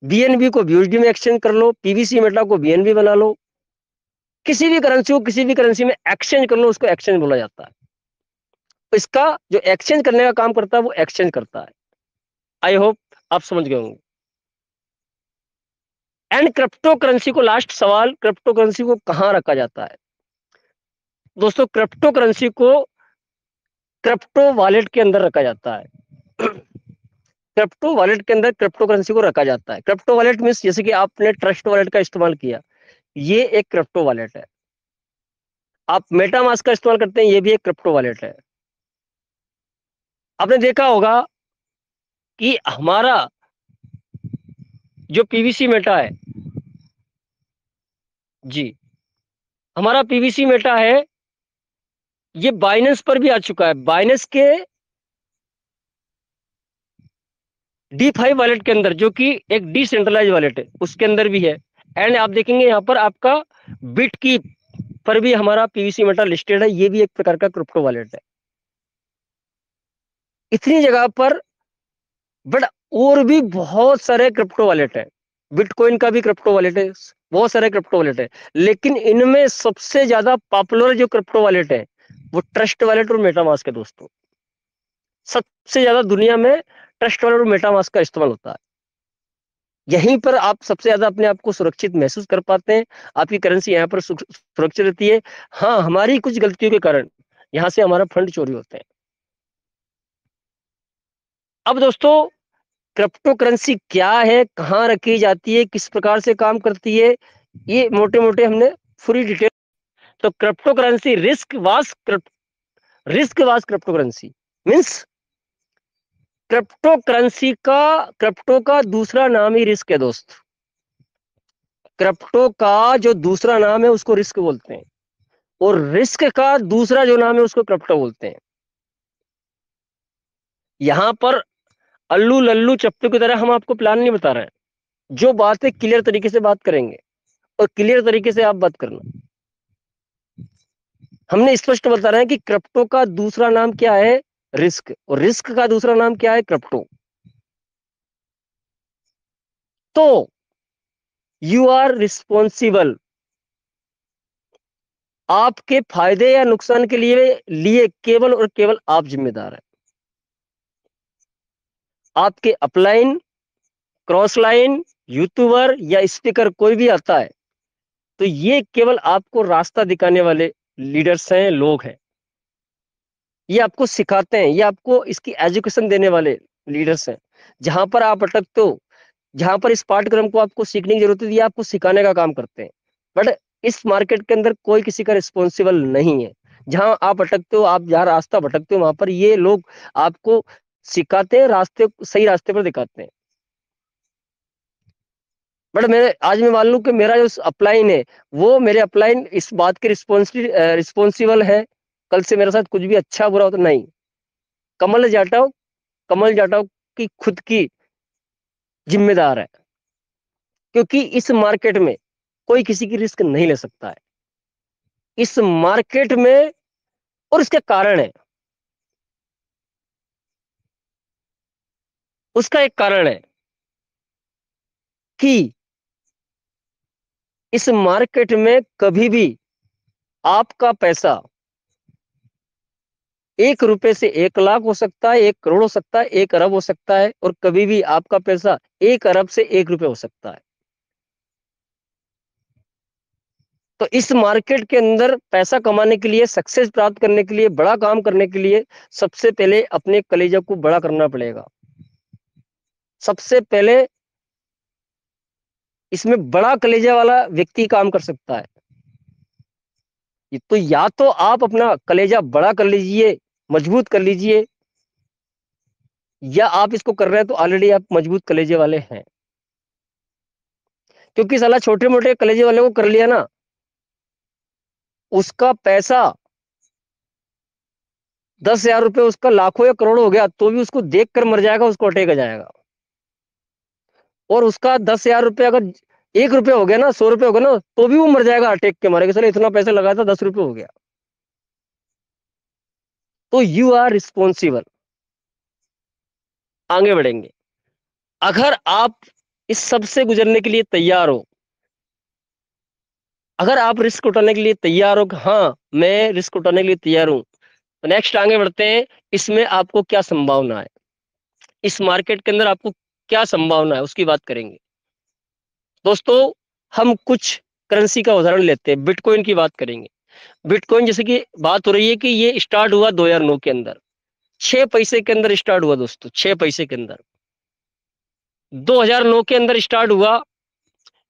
बीएनबी को बीयूएसडी में एक्सचेंज कर लो, पीवीसी मेटा को बीएनबी बना लो। किसी भी करेंसी को किसी भी करेंसी में एक्सचेंज कर लो, उसको एक्सचेंज बोला जाता है। तो इसका जो एक्सचेंज करने का काम करता है वो एक्सचेंज करता है। आई होप आप समझ गए होंगे। एंड क्रिप्टो करेंसी को, लास्ट सवाल, क्रिप्टो करेंसी को कहां रखा जाता है। दोस्तों, क्रिप्टो करेंसी को क्रिप्टो वॉलेट के अंदर रखा जाता है। क्रिप्टो वॉलेट के अंदर क्रिप्टो करेंसी को रखा जाता है। क्रिप्टो वॉलेट मींस, जैसे कि आपने ट्रस्ट वॉलेट का इस्तेमाल किया, ये एक क्रिप्टो वॉलेट है। आप मेटामास्क का इस्तेमाल करते हैं, ये भी एक क्रिप्टो वॉलेट है। आपने देखा होगा कि हमारा जो पीवीसी मेटा है, जी, हमारा पीवीसी मेटा है, ये बाइनेंस पर भी आ चुका है। बाइनेंस के D5 वॉलेट के अंदर, जो कि एक डिसेंट्रलाइज वॉलेट है, उसके अंदर भी है। एंड आप देखेंगे यहाँ पर आपका बिटकीप पर भी हमारा पीवीसी मेटा लिस्टेड है, ये भी एक प्रकार का क्रिप्टो वॉलेट है। इतनी जगह पर, बट और भी बहुत सारे क्रिप्टो वॉलेट है। बिटकॉइन का भी क्रिप्टो वॉलेट है, बहुत सारे क्रिप्टो वॉलेट है, लेकिन इनमें सबसे ज्यादा पॉपुलर जो क्रिप्टो वॉलेट है वो ट्रस्ट वॉलेट और मेटामास्क है दोस्तों। सबसे ज्यादा दुनिया में ट्रस्ट वॉलेट और मेटामास्क का इस्तेमाल होता है। यहीं पर आप सबसे ज्यादा अपने आप को सुरक्षित महसूस कर पाते हैं, आपकी करेंसी यहाँ पर सुरक्षित रहती है। हाँ, हमारी कुछ गलतियों के कारण यहाँ से हमारा फंड चोरी होते हैं। अब दोस्तों, क्रिप्टो करेंसी क्या है, कहाँ रखी जाती है, किस प्रकार से काम करती है, ये मोटे मोटे हमने पूरी डिटेल। तो क्रिप्टो करेंसी रिस्क वास क्रिप्टो करेंसी मीन्स क्रिप्टो का दूसरा नाम ही रिस्क है दोस्त। क्रिप्टो का जो दूसरा नाम है उसको रिस्क बोलते हैं, और रिस्क का दूसरा जो नाम है उसको क्रिप्टो बोलते हैं। यहां पर अल्लू लल्लू चप्पू की तरह हम आपको प्लान नहीं बता रहे हैं, जो बात है क्लियर तरीके से बात करेंगे, और क्लियर तरीके से आप बात करना। हमने स्पष्ट बता रहे हैं कि क्रिप्टो का दूसरा नाम क्या है, रिस्क, और रिस्क का दूसरा नाम क्या है, क्रिप्टो। तो यू आर रिस्पॉन्सिबल, आपके फायदे या नुकसान के लिए केवल और केवल आप जिम्मेदार हैं। आपके अपलाइन, क्रॉस लाइन, यूट्यूबर या स्पीकर कोई भी आता है तो ये केवल आपको रास्ता दिखाने वाले लीडर्स हैं, लोग हैं। ये आपको सिखाते हैं, ये आपको इसकी एजुकेशन देने वाले लीडर्स हैं। जहां पर आप अटकते हो, जहां पर इस पाठ्यक्रम को आपको सीखने की जरूरत है, ये आपको सिखाने का काम करते हैं। बट इस मार्केट के अंदर कोई किसी का रिस्पॉन्सिबल नहीं है। जहां आप अटकते हो, आप जहां रास्ता भटकते हो, वहां पर ये लोग आपको सिखाते हैं, सही रास्ते पर दिखाते हैं। बट आज मैं मान लूं कि मेरा जो अपलाइन है, वो मेरे अपलाइन इस बात के रिस्पॉन्सिबल है कल से मेरे साथ कुछ भी अच्छा बुरा हो तो नहीं। कमल जाटव की खुद की जिम्मेदार है, क्योंकि इस मार्केट में कोई किसी की रिस्क नहीं ले सकता है इस मार्केट में। और इसके कारण है, उसका एक कारण है कि इस मार्केट में कभी भी आपका पैसा 1 रुपए से 1 लाख हो सकता है, 1 करोड़ हो सकता है, 1 अरब हो सकता है, और कभी भी आपका पैसा 1 अरब से 1 रुपए हो सकता है। तो इस मार्केट के अंदर पैसा कमाने के लिए, सक्सेस प्राप्त करने के लिए, बड़ा काम करने के लिए सबसे पहले अपने कलेजा को बड़ा करना पड़ेगा। सबसे पहले इसमें बड़ा कलेजा वाला व्यक्ति काम कर सकता है। तो या तो आप अपना कलेजा बड़ा कर लीजिए, मजबूत कर लीजिए, या आप इसको कर रहे हैं तो ऑलरेडी आप मजबूत कलेजे वाले हैं। क्योंकि साला छोटे मोटे कलेजे वाले को कर लिया ना, उसका पैसा 10,000 रुपए उसका लाखों या करोड़ हो गया तो भी उसको देख कर मर जाएगा, उसको अटेगा जाएगा। और उसका 10,000 रुपए अगर 1 रुपए हो गया ना, 100 रुपए हो गया ना, तो भी वो मर जाएगा, अटैक के मारेगा। चलो इतना पैसा लगाया था, 10 रुपए हो गया। तो यू आर रिस्पॉन्सिबल। आगे बढ़ेंगे। अगर आप इस सब से गुजरने के लिए तैयार हो, अगर आप रिस्क उठाने के लिए तैयार हो कि हाँ मैं रिस्क उठाने के लिए तैयार हूं, तो नेक्स्ट आगे बढ़ते हैं। इसमें आपको क्या संभावना है, इस मार्केट के अंदर आपको क्या संभावना है, उसकी बात करेंगे। दोस्तों, हम कुछ करेंसी का उदाहरण लेते हैं, बिटकॉइन की बात करेंगे। बिटकॉइन जैसे कि बात हो रही है कि ये स्टार्ट हुआ 2009 के अंदर, 6 पैसे के अंदर स्टार्ट हुआ दोस्तों, 6 पैसे के अंदर 2009 के अंदर स्टार्ट हुआ।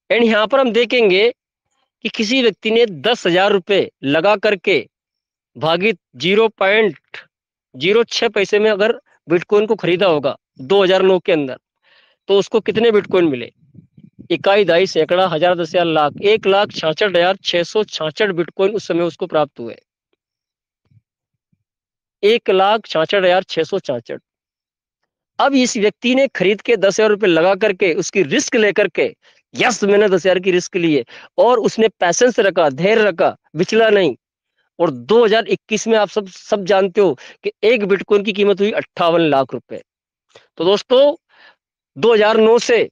एंड यहां पर हम देखेंगे कि किसी व्यक्ति ने 10,000 रुपए लगा करके भागित 0.06 पैसे में अगर बिटकॉइन को खरीदा होगा 2009 के अंदर, तो उसको कितने बिटकॉइन मिले? इकाई, दहाई, सैकड़ा, हजार, 10,000, लाख, 1,66,666 बिटकॉइन उस समय उसको प्राप्त हुए। 1,66,666। अब इस व्यक्ति ने खरीद के 10,000 रुपए लगा करके उसकी रिस्क लेकर के, यस मैंने 10,000 की रिस्क ली है, और उसने पैसेंस रखा, धैर्य रखा, विचला नहीं। और 2021 में आप सब जानते हो कि एक बिटकॉइन की कीमत हुई 58 लाख रुपए। तो दोस्तों 2009 से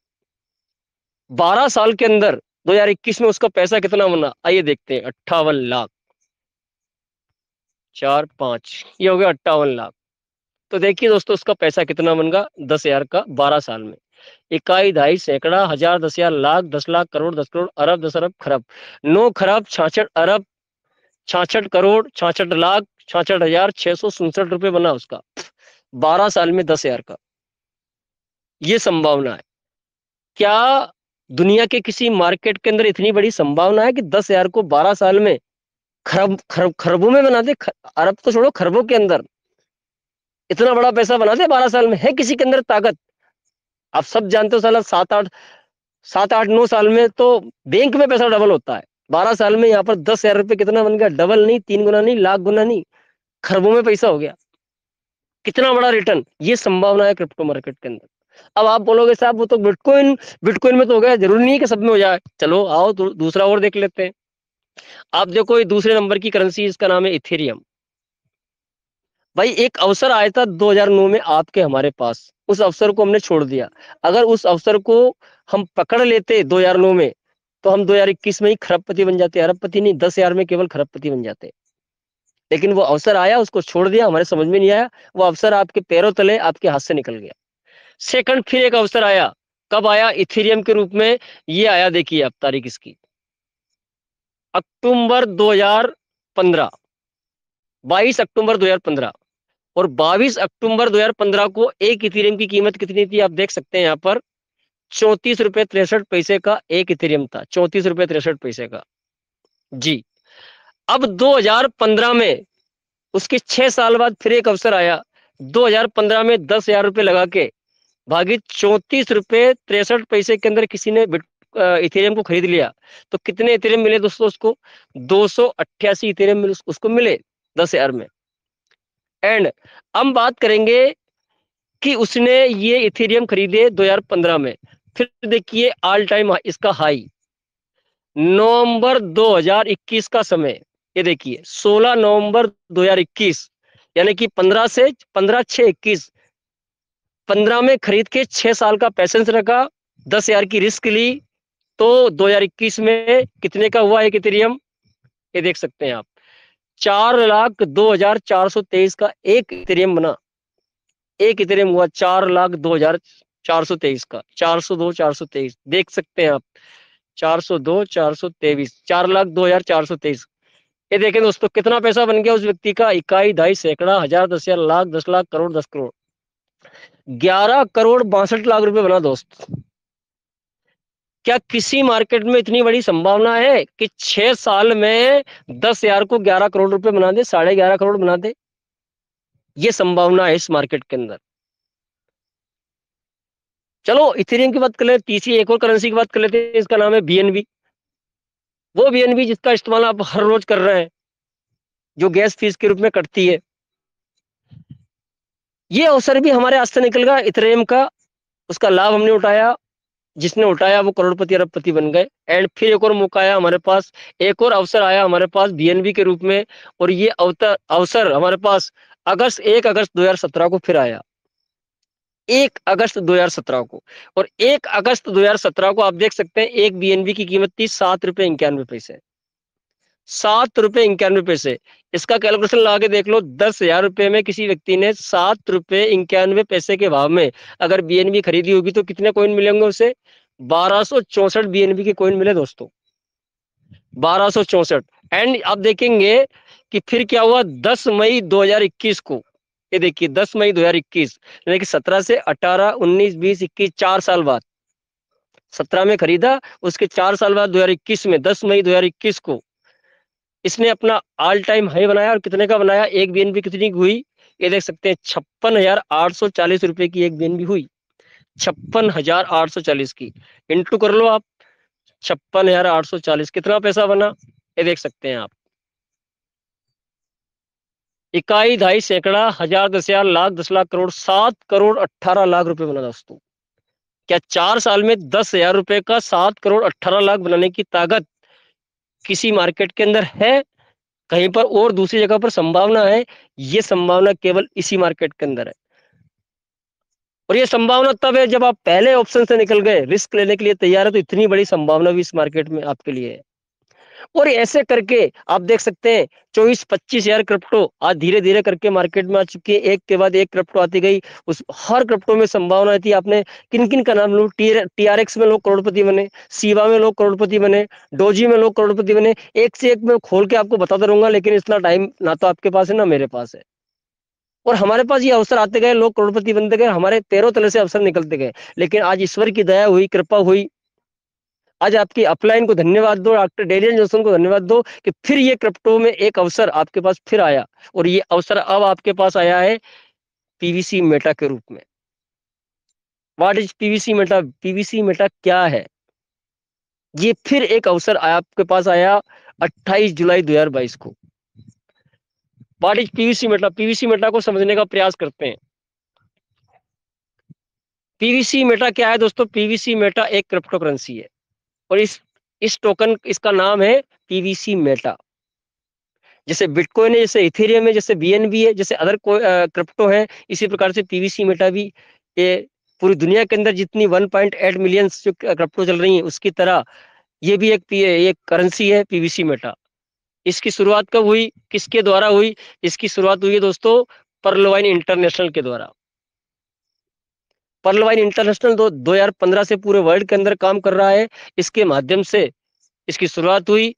12 साल के अंदर 2021 में उसका पैसा कितना बना, आइए देखते हैं। 58 लाख 4 5, ये हो गया 58 लाख। तो देखिए दोस्तों उसका पैसा कितना बन गया 10,000 का 12 साल में। इकाई, दहाई, सैकड़ा, हजार, 10,000, लाख, 10 लाख, करोड़, 10 करोड़, अरब, 10 अरब, खरब, 9 खरब 66 अरब, 66 करोड़, 66 लाख, 66,667 रुपए बना उसका 12 साल में 10,000 का। ये संभावना है। क्या दुनिया के किसी मार्केट के अंदर इतनी बड़ी संभावना है कि 10,000 को 12 साल में खरबों में बना दे? अरब तो छोड़ो, खरबों के अंदर इतना बड़ा पैसा बना दे 12 साल में? है किसी के अंदर ताकत? आप सब जानते हो साला 7-8-9 साल में तो बैंक में पैसा डबल होता है। 12 साल में यहाँ पर 10,000 रुपए कितना बन गया? डबल नहीं, 3 गुना नहीं, लाख गुना नहीं, खरबों में पैसा हो गया। कितना बड़ा रिटर्न! ये संभावना है क्रिप्टो मार्केट के अंदर। अब आप बोलोगे साहब वो तो बिटकॉइन में तो हो गया, जरूरी नहीं कि सब में हो जाए। चलो आओ दूसरा और देख लेते हैं। आप देखो ये दूसरे नंबर की करेंसी, इसका नाम है इथेरियम। भाई एक अवसर आया था 2009 में आपके हमारे पास, उस अवसर को हमने छोड़ दिया। अगर उस अवसर को हम पकड़ लेते 2009 में, तो हम 2021 में ही खरबपति बन जाते। अरबपति नहीं, 10,000 में केवल खरबपति बन जाते। लेकिन वो अवसर आया, उसको छोड़ दिया, हमारे समझ में नहीं आया। वो अवसर आपके पैरों तले, आपके हाथ से निकल गया। सेकंड फिर एक अवसर आया। कब आया? इथेरियम के रूप में। ये आया, देखिए अब तारीख इसकी, अक्टूबर 2015, 22 अक्टूबर 2015। और 22 अक्टूबर 2015 को एक इथेरियम की कीमत कितनी थी? आप देख सकते हैं यहाँ पर 34 रुपए 63 पैसे का एक इथेरियम था। 34 रुपए 63 पैसे का जी। अब 2015 में उसके 6 साल बाद फिर एक अवसर आया। 2015 में 10,000 रुपए लगा के भागी 34 रुपए 63 पैसे के अंदर किसी ने इथेरियम को खरीद लिया। तो कितने इथेरियम मिले दोस्तों उसको? 288 इथेरियम मिले उसको, मिले 10,000 में। एंड हम बात करेंगे कि उसने ये इथेरियम खरीदे 2015 में। फिर देखिए ऑल टाइम इसका हाई नवंबर 2021 का समय, ये देखिए 16 नवंबर 2021, यानी कि 15/6/21, 15 में खरीद के 6 साल का पैसेंस रखा, 10,000 की रिस्क ली, तो 2021 में कितने का हुआ एक इथेरियम? ये देख सकते हैं आप, 4,02,423 का एक इथेरियम बना। एक इथेरियम हुआ 4,02,423 का, 402,423 देख सकते हैं आप, 402,423, 4,02,423। ये देखें दोस्तों कितना पैसा बन गया उस व्यक्ति का। इकाई, दहाई, सैकड़ा, हजार, 10,000, लाख, 10 लाख, करोड़, 10 करोड़, 11 करोड़ 62 लाख रुपए बना दोस्त। क्या किसी मार्केट में इतनी बड़ी संभावना है कि 6 साल में 10,000 को 11 करोड़ रुपए बना दे, 11.5 करोड़ बना दे? ये संभावना है इस मार्केट के अंदर। चलो इथेरियम की बात कर ले, तीसरी एक और करेंसी की बात कर लेते हैं, इसका नाम है बीएनबी। वो बीएनबी जिसका इस्तेमाल आप हर रोज कर रहे हैं, जो गैस फीस के रूप में कटती है। ये अवसर भी हमारे हाथ से निकल गया इथेरियम का, उसका लाभ हमने उठाया। जिसने उठाया वो करोड़पति अरबपति बन गए। एंड फिर एक और मौका आया हमारे पास, एक और अवसर आया हमारे पास बीएनबी के रूप में। और ये अवसर हमारे पास 1 अगस्त 2017 को फिर आया, 1 अगस्त 2017 को। और 1 अगस्त 2017 को आप देख सकते हैं एक बीएनबी की कीमत थी 7 रुपए 91 पैसे, 7 रुपए 91 पैसे। इसका कैलकुलेशन लगा के देख लो, 10,000 रुपए में किसी व्यक्ति ने 7 रुपए 91 पैसे के भाव में अगर बीएनबी खरीदी होगी तो कितने कॉइन मिलेंगे उसे? 1264 बीएनबी के कॉइन मिले दोस्तों, 1264। एंड आप देखेंगे कि फिर क्या हुआ 10 मई 2021 को। ये देखिए 10 मई 2021, यानी कि 17 से 18, 19, 20, 21, 4 साल बाद। 17 में खरीदा, उसके 4 साल बाद 2021 में 10 मई 2021 को इसने अपना ऑल टाइम हाई बनाया। और कितने का बनाया? एक बीएनबी कितनी की हुई? ये देख सकते हैं 56,840 रुपए की एक बीएनबी हुई। 56,840 की, इंटू कर लो आप 56,840, कितना पैसा बना ये देख सकते हैं आप। इकाई, ढाई, सैकड़ा, हजार, 10,000, लाख, 10 लाख, करोड़, 7,18,00,000 रुपए बना दोस्तों। क्या 4 साल में 10,000 रुपए का 7,18,00,000 बनाने की ताकत किसी मार्केट के अंदर है? कहीं पर और दूसरी जगह पर संभावना है? ये संभावना केवल इसी मार्केट के अंदर है। और ये संभावना तब है जब आप पहले ऑप्शन से निकल गए, रिस्क लेने के लिए तैयार है, तो इतनी बड़ी संभावना भी इस मार्केट में आपके लिए है। और ऐसे करके आप देख सकते हैं 24-25 हजार क्रिप्टो आज धीरे धीरे करके मार्केट में आ चुकी है, एक के बाद एक क्रिप्टो आती गई। उस हर क्रिप्टो में संभावना थी। आपने किन किन का नाम लो, TRX में लोग करोड़पति बने, सीवा में लोग करोड़पति बने, डोजी में लोग करोड़पति बने, एक से एक मैं खोल के आपको बताता रहूंगा, लेकिन इतना टाइम ना तो आपके पास है ना मेरे पास है। और हमारे पास ये अवसर आते गए, लोग करोड़पति बनते गए, हमारे पैरों तले से अवसर निकलते गए। लेकिन आज ईश्वर की दया हुई, कृपा हुई, आज आपकी अपलाइन को धन्यवाद दो, डॉक्टर डेरियन जॉनसन को धन्यवाद दो कि फिर ये क्रिप्टो में एक अवसर आपके पास फिर आया। और ये अवसर अब आपके पास आया है पीवीसी मेटा के रूप में। What is PVC Meta? PVC Meta क्या है? ये फिर एक अवसर आपके पास आया 28 जुलाई 2022 को। What is PVC Meta? PVC Meta को समझने का प्रयास करते हैं। पीवीसी मेटा क्या है दोस्तों? पीवीसी मेटा एक क्रिप्टो करेंसी है और इस टोकन, इसका नाम है पीवीसी मेटा। जैसे बिटकॉइन है, जैसे इथेरियम है, जैसे बीएनबी है, जैसे अदर क्रिप्टो है, इसी प्रकार से पीवीसी मेटा भी ये पूरी दुनिया के अंदर जितनी 1.8 मिलियन जो क्रिप्टो चल रही है उसकी तरह ये भी एक करेंसी है पीवीसी मेटा। इसकी शुरुआत कब हुई, किसके द्वारा हुई? इसकी शुरुआत हुई है दोस्तों पर्लवाइन इंटरनेशनल के द्वारा। पर्लवाइन इंटरनेशनल 2015 से पूरे वर्ल्ड के अंदर काम कर रहा है। इसके माध्यम से इसकी शुरुआत हुई।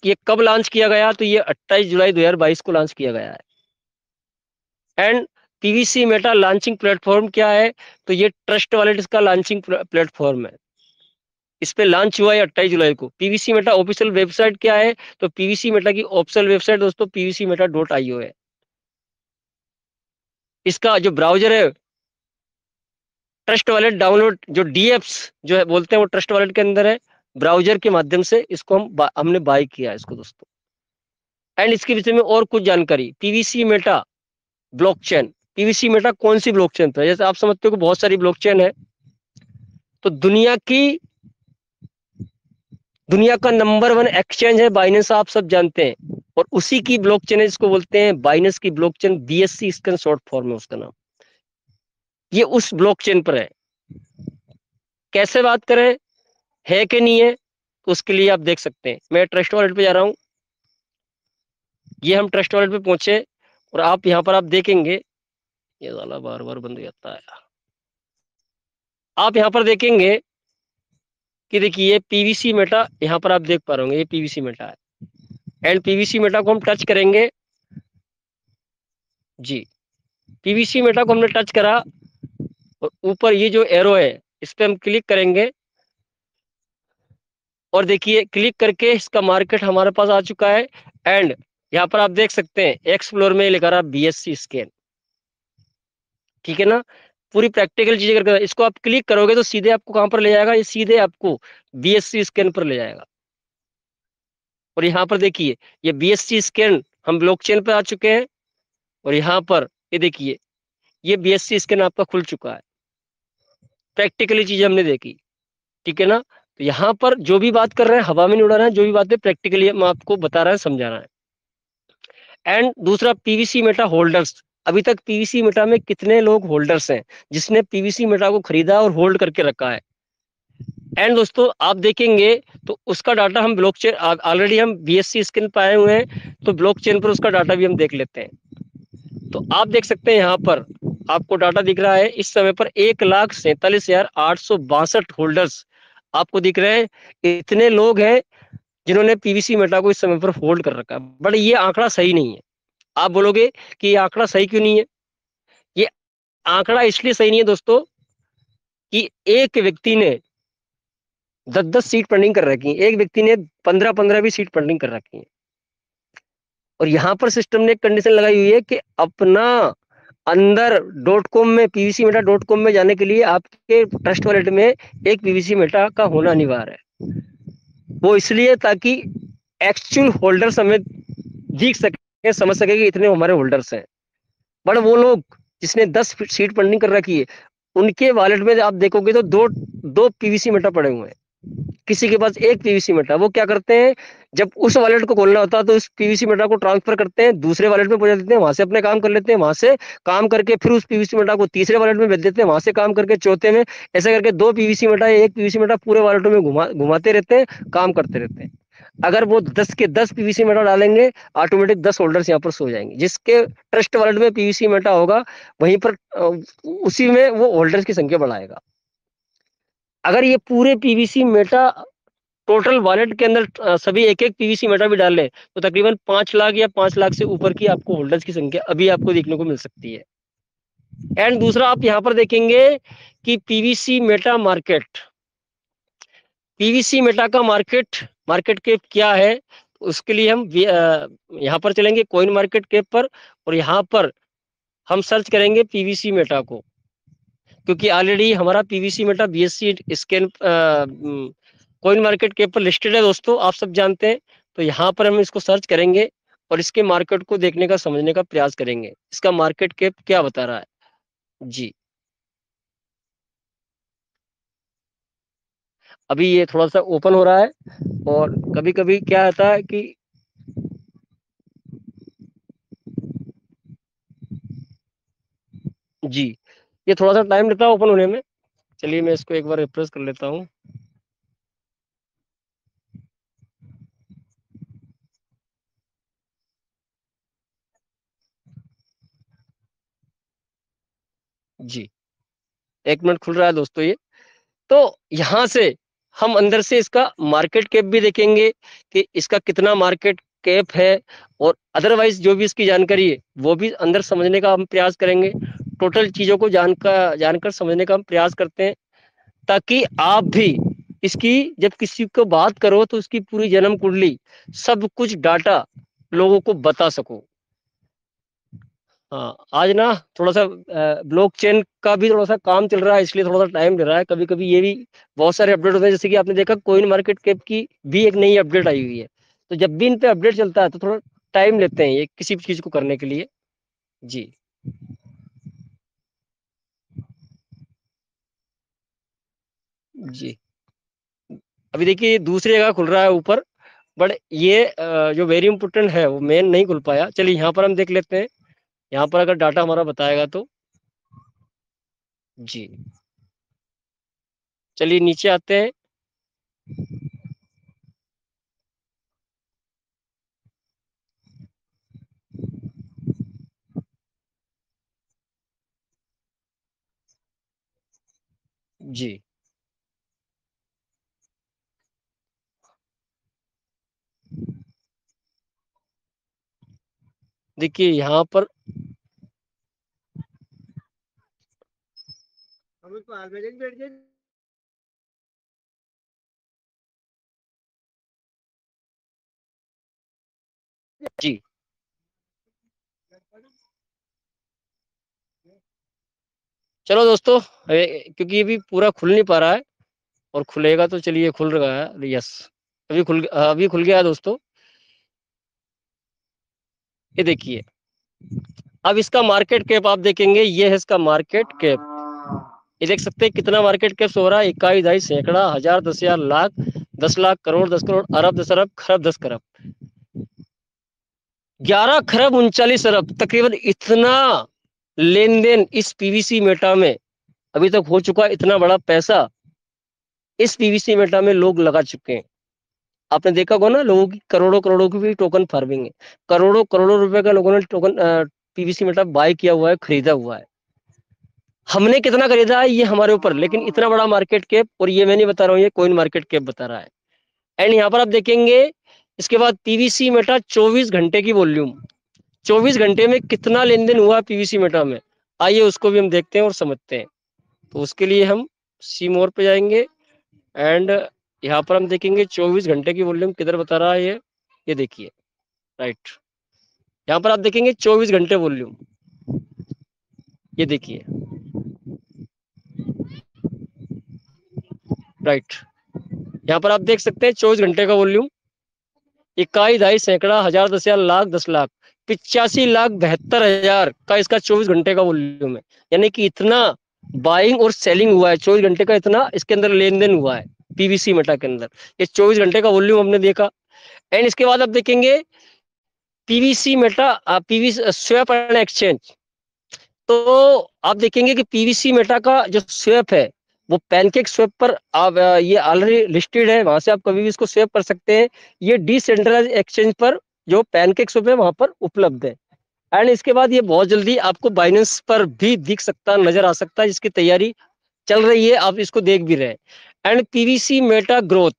ये कब लॉन्च किया गया? तो ये 28 जुलाई 2022 को लॉन्च किया गया है। And PVC Meta launching platform क्या है? तो ये ट्रस्ट वॉलेट इसका लॉन्चिंग प्लेटफॉर्म है। इस पे लॉन्च हुआ है 28 जुलाई को। पीवीसी मेटा ऑफिशियल वेबसाइट क्या है? तो पीवीसी मेटा की ऑफिशियल वेबसाइट दोस्तों pvcmeta.io है। इसका जो ब्राउजर है ट्रस्ट वॉलेट डाउनलोड, जो डीएप्स जो है बोलते हैं वो ट्रस्ट वॉलेट के अंदर है। ब्राउजर के माध्यम से इसको हमने बाय किया है इसको दोस्तों। एंड इसके विषय में और कुछ जानकारी, PVC Meta blockchain. PVC Meta कौन सी ब्लॉकचेन पर? जैसे आप समझते हो कि बहुत सारी ब्लॉकचेन है, तो दुनिया का नंबर 1 एक्सचेंज है बाइनेंस, आप सब जानते हैं, और उसी की ब्लॉकचेन है जिसको बोलते हैं बाइनेंस की ब्लॉकचेन, BSC इसका शॉर्ट फॉर्म है उसका नाम। ये उस ब्लॉकचेन पर है। कैसे बात करें, है कि नहीं है, तो उसके लिए आप देख सकते हैं। मैं ट्रस्ट वॉलेट पे जा रहा हूं। ये हम ट्रस्ट वॉलेट पे पहुंचे और आप यहाँ पर आप देखेंगे, ये वाला बार बार बंद हो जाता है। आप यहाँ पर देखेंगे कि देखिए पीवीसी मेटा, यहाँ पर आप देख पा रहे होंगे ये पीवीसी मेटा है। एंड पीवीसी मेटा को हम टच करेंगे जी। पीवीसी मेटा को हमने टच करा और ऊपर ये जो एरो है इस पे हम क्लिक करेंगे और देखिए क्लिक करके इसका मार्केट हमारे पास आ चुका है। एंड यहाँ पर आप देख सकते हैं एक्सप्लोर में लिखा रहा BSC स्कैन, ठीक है ना। पूरी प्रैक्टिकल चीजें करके इसको आप क्लिक करोगे तो सीधे आपको कहां पर ले जाएगा? ये सीधे आपको BSC स्कैन पर ले जाएगा। और यहाँ पर देखिए ये BSC स्कैन हम ब्लॉकचेन पे आ चुके हैं और यहाँ पर ये देखिए ये BSC स्कैन आपका खुल चुका है। प्रैक्टिकली चीजें हमने देखी, ठीक है ना। तो यहाँ पर जो भी बात कर रहे हैं हवा में नहीं उड़ा रहे हैं, जो भी बातें प्रैक्टिकली हम आपको बता रहे हैं, समझा रहा है। एंड दूसरा पीवीसी मेटा होल्डर्स। अभी तक पीवीसी मेटा में कितने लोग होल्डर्स हैं जिसने पीवीसी मेटा को खरीदा और होल्ड करके रखा है? एंड दोस्तों आप देखेंगे तो उसका डाटा हम ब्लॉकचेन, ऑलरेडी हम BSC स्कैन पे आए हुए हैं तो ब्लॉकचेन पर उसका डाटा भी हम देख लेते हैं। तो आप देख सकते हैं यहाँ पर आपको डाटा दिख रहा है इस समय पर 1,47,862 होल्डर्स आपको दिख रहे हैं। इतने लोग हैं जिन्होंने पीवीसी मेटा को इस समय पर होल्ड कर रखा है। बट ये आंकड़ा सही नहीं है। आप बोलोगे कि ये आंकड़ा सही क्यों नहीं है? ये आंकड़ा इसलिए सही नहीं है दोस्तों कि एक व्यक्ति ने 10-10 सीट पेंडिंग कर रखी है, एक व्यक्ति ने 15-15 भी सीट पेंडिंग कर रखी है। और यहां पर सिस्टम ने एक कंडीशन लगाई हुई है कि अपना अंदर .com में pvcmeta.com में जाने के लिए आपके ट्रस्ट वॉलेट में एक पीवीसी मेटा का होना अनिवार्य है। वो इसलिए ताकि एक्चुअल होल्डर्स हमें दिख सके, समझ सके कि इतने हमारे होल्डर्स हैं। बट वो लोग जिसने 10 सीट फंडिंग कर रखी है, उनके वॉलेट में आप देखोगे तो दो पीवीसी मेटा पड़े हुए हैं, किसी के पास एक पीवीसी मेटा। वो क्या करते हैं, जब उस वॉलेट को खोलना होता है तो उस पीवीसी मेटा को ट्रांसफर करते हैं, दूसरे वॉलेट में पहुंचा देते हैं, वहां से अपने काम कर लेते हैं, वहां से काम करके फिर उस पीवीसी मेटा को तीसरे वॉलेट में भेज देते हैं, वहां से काम करके चौथे में, ऐसे करके दो पीवीसी मेटा या एक पीवीसी मेटा पूरे वॉलेटों में घुमाते रहते हैं, काम करते रहते हैं। अगर वो 10 के 10 पीवीसी मेटा डालेंगे, ऑटोमेटिक 10 होल्डर्स यहाँ पर सो जाएंगे। जिसके ट्रस्ट वॉलेट में पीवीसी मेटा होगा वहीं पर उसी में वो होल्डर्स की संख्या बढ़ाएगा। अगर ये पूरे पीवीसी मेटा टोटल वॉलेट के अंदर सभी एक एक पीवीसी मेटा भी डाल लें तो तकरीबन 5 लाख या 5 लाख से ऊपर की आपको होल्डर्स की संख्या अभी आपको देखने को मिल सकती है। एंड दूसरा आप यहाँ पर देखेंगे कि पीवीसी मेटा का मार्केट कैप क्या है। उसके लिए हम यहाँ पर चलेंगे कॉइन मार्केट कैप पर, और यहाँ पर हम सर्च करेंगे पीवीसी मेटा को, क्योंकि ऑलरेडी हमारा PVC Meta BSc scan coin market cap पर लिस्टेड है दोस्तों, आप सब जानते हैं। तो यहाँ पर हम इसको सर्च करेंगे और इसके मार्केट को देखने का, समझने का प्रयास करेंगे, इसका मार्केट कैप क्या बता रहा है जी। अभी ये थोड़ा सा ओपन हो रहा है, और कभी कभी क्या आता है कि जी ये थोड़ा सा टाइम लेता है ओपन होने में। चलिए मैं इसको एक बार रिफ्रेश कर लेता हूँ। जी 1 मिनट खुल रहा है दोस्तों ये। तो यहाँ से हम अंदर से इसका मार्केट कैप भी देखेंगे कि इसका कितना मार्केट कैप है, और अदरवाइज जो भी इसकी जानकारी है वो भी अंदर समझने का हम प्रयास करेंगे। टोटल चीजों को जानकर समझने का हम प्रयास करते हैं, ताकि आप भी इसकी जब किसी को बात करो तो उसकी पूरी जन्म कुंडली सब कुछ डाटा लोगों को बता सको। हाँ आज ना थोड़ा सा ब्लॉकचेन का भी थोड़ा सा काम चल रहा है, इसलिए थोड़ा सा टाइम ले रहा है। कभी कभी ये भी बहुत सारे अपडेट होते हैं, जैसे कि आपने देखा कॉइन मार्केट कैप की भी एक नई अपडेट आई हुई है। तो जब भी इन पे अपडेट चलता है तो थोड़ा टाइम लेते हैं ये किसी भी चीज को करने के लिए जी। जी अभी देखिए दूसरी जगह खुल रहा है ऊपर, बट ये जो वेरी इंपोर्टेंट है वो मेन नहीं खुल पाया। चलिए यहाँ पर हम देख लेते हैं, यहाँ पर अगर डाटा हमारा बताएगा तो जी। चलिए नीचे आते हैं। जी देखिए यहाँ पर जी चलो दोस्तों, क्योंकि ये भी पूरा खुल नहीं पा रहा है, और खुलेगा तो चलिए खुल रहा है। यस अभी खुल गया है दोस्तों। ये देखिए अब इसका मार्केट कैप आप देखेंगे, ये है इसका मार्केट कैप। ये देख सकते हैं कितना मार्केट कैप हो रहा है, इकाई दहाई सैकड़ा हजार 10,000 लाख 10 लाख करोड़ 10 करोड़ अरब 10 अरब खरब 10 खरब 11 खरब 39 अरब, तकरीबन इतना लेन देन इस पीवीसी मेटा में अभी तक हो चुका है। इतना बड़ा पैसा इस पीवीसी मेटा में लोग लगा चुके हैं। आपने देखा होगा ना, लोगों की करोड़ों करोड़ों की भी टोकन फार्मिंग है, करोड़ों करोड़ों रुपए का लोगों ने टोकन पीवीसी मेटा बाय किया हुआ है, खरीदा हुआ है। हमने कितना खरीदा है ये हमारे ऊपर, लेकिन इतना बड़ा मार्केट कैप, और ये मैं नहीं बता रहा हूँ, ये कॉइन मार्केट कैप बता रहा है। एंड यहाँ पर आप देखेंगे इसके बाद पीवीसी मेटा 24 घंटे की वॉल्यूम, 24 घंटे में कितना लेन देन हुआ पीवीसी मेटा में, आइए उसको भी हम देखते हैं और समझते हैं। तो उसके लिए हम सी मोर पे जाएंगे, एंड यहाँ पर हम देखेंगे 24 घंटे की वॉल्यूम किधर बता रहा है ये देखिए राइट। यहाँ पर आप देखेंगे 24 घंटे वॉल्यूम, ये देखिए, राइट, यहाँ पर आप देख सकते हैं 24 घंटे का वॉल्यूम, इकाई, दहाई, सैकड़ा, हजार, 10,000, लाख, 10 लाख, 85,72,000 का इसका 24 घंटे का वॉल्यूम है। यानी कि इतना बाइंग और सेलिंग हुआ है 24 घंटे का, इतना इसके अंदर लेन देन हुआ है पीवीसी मेटा के अंदर। ये 24 घंटे का वॉल्यूम हमने देखा। एंड इसके बाद आप देखेंगे PVC Meta, PVC swap and exchange. तो आप देखेंगे कि पीवीसी मेटा का जो स्वैप है वो पैनकेक स्वैप पर आप ये ऑलरेडी लिस्टेड है, वहां से आप कभी भी इसको स्वैप कर सकते हैं। ये डिसेंट्रलाइज एक्सचेंज पर जो पैनकेक स्वैप है वहां पर उपलब्ध है। एंड इसके बाद ये बहुत जल्दी आपको बाइनेंस पर भी दिख सकता, नजर आ सकता है, जिसकी तैयारी चल रही है, आप इसको देख भी रहे हैं। एंड पीवीसी मेटा ग्रोथ,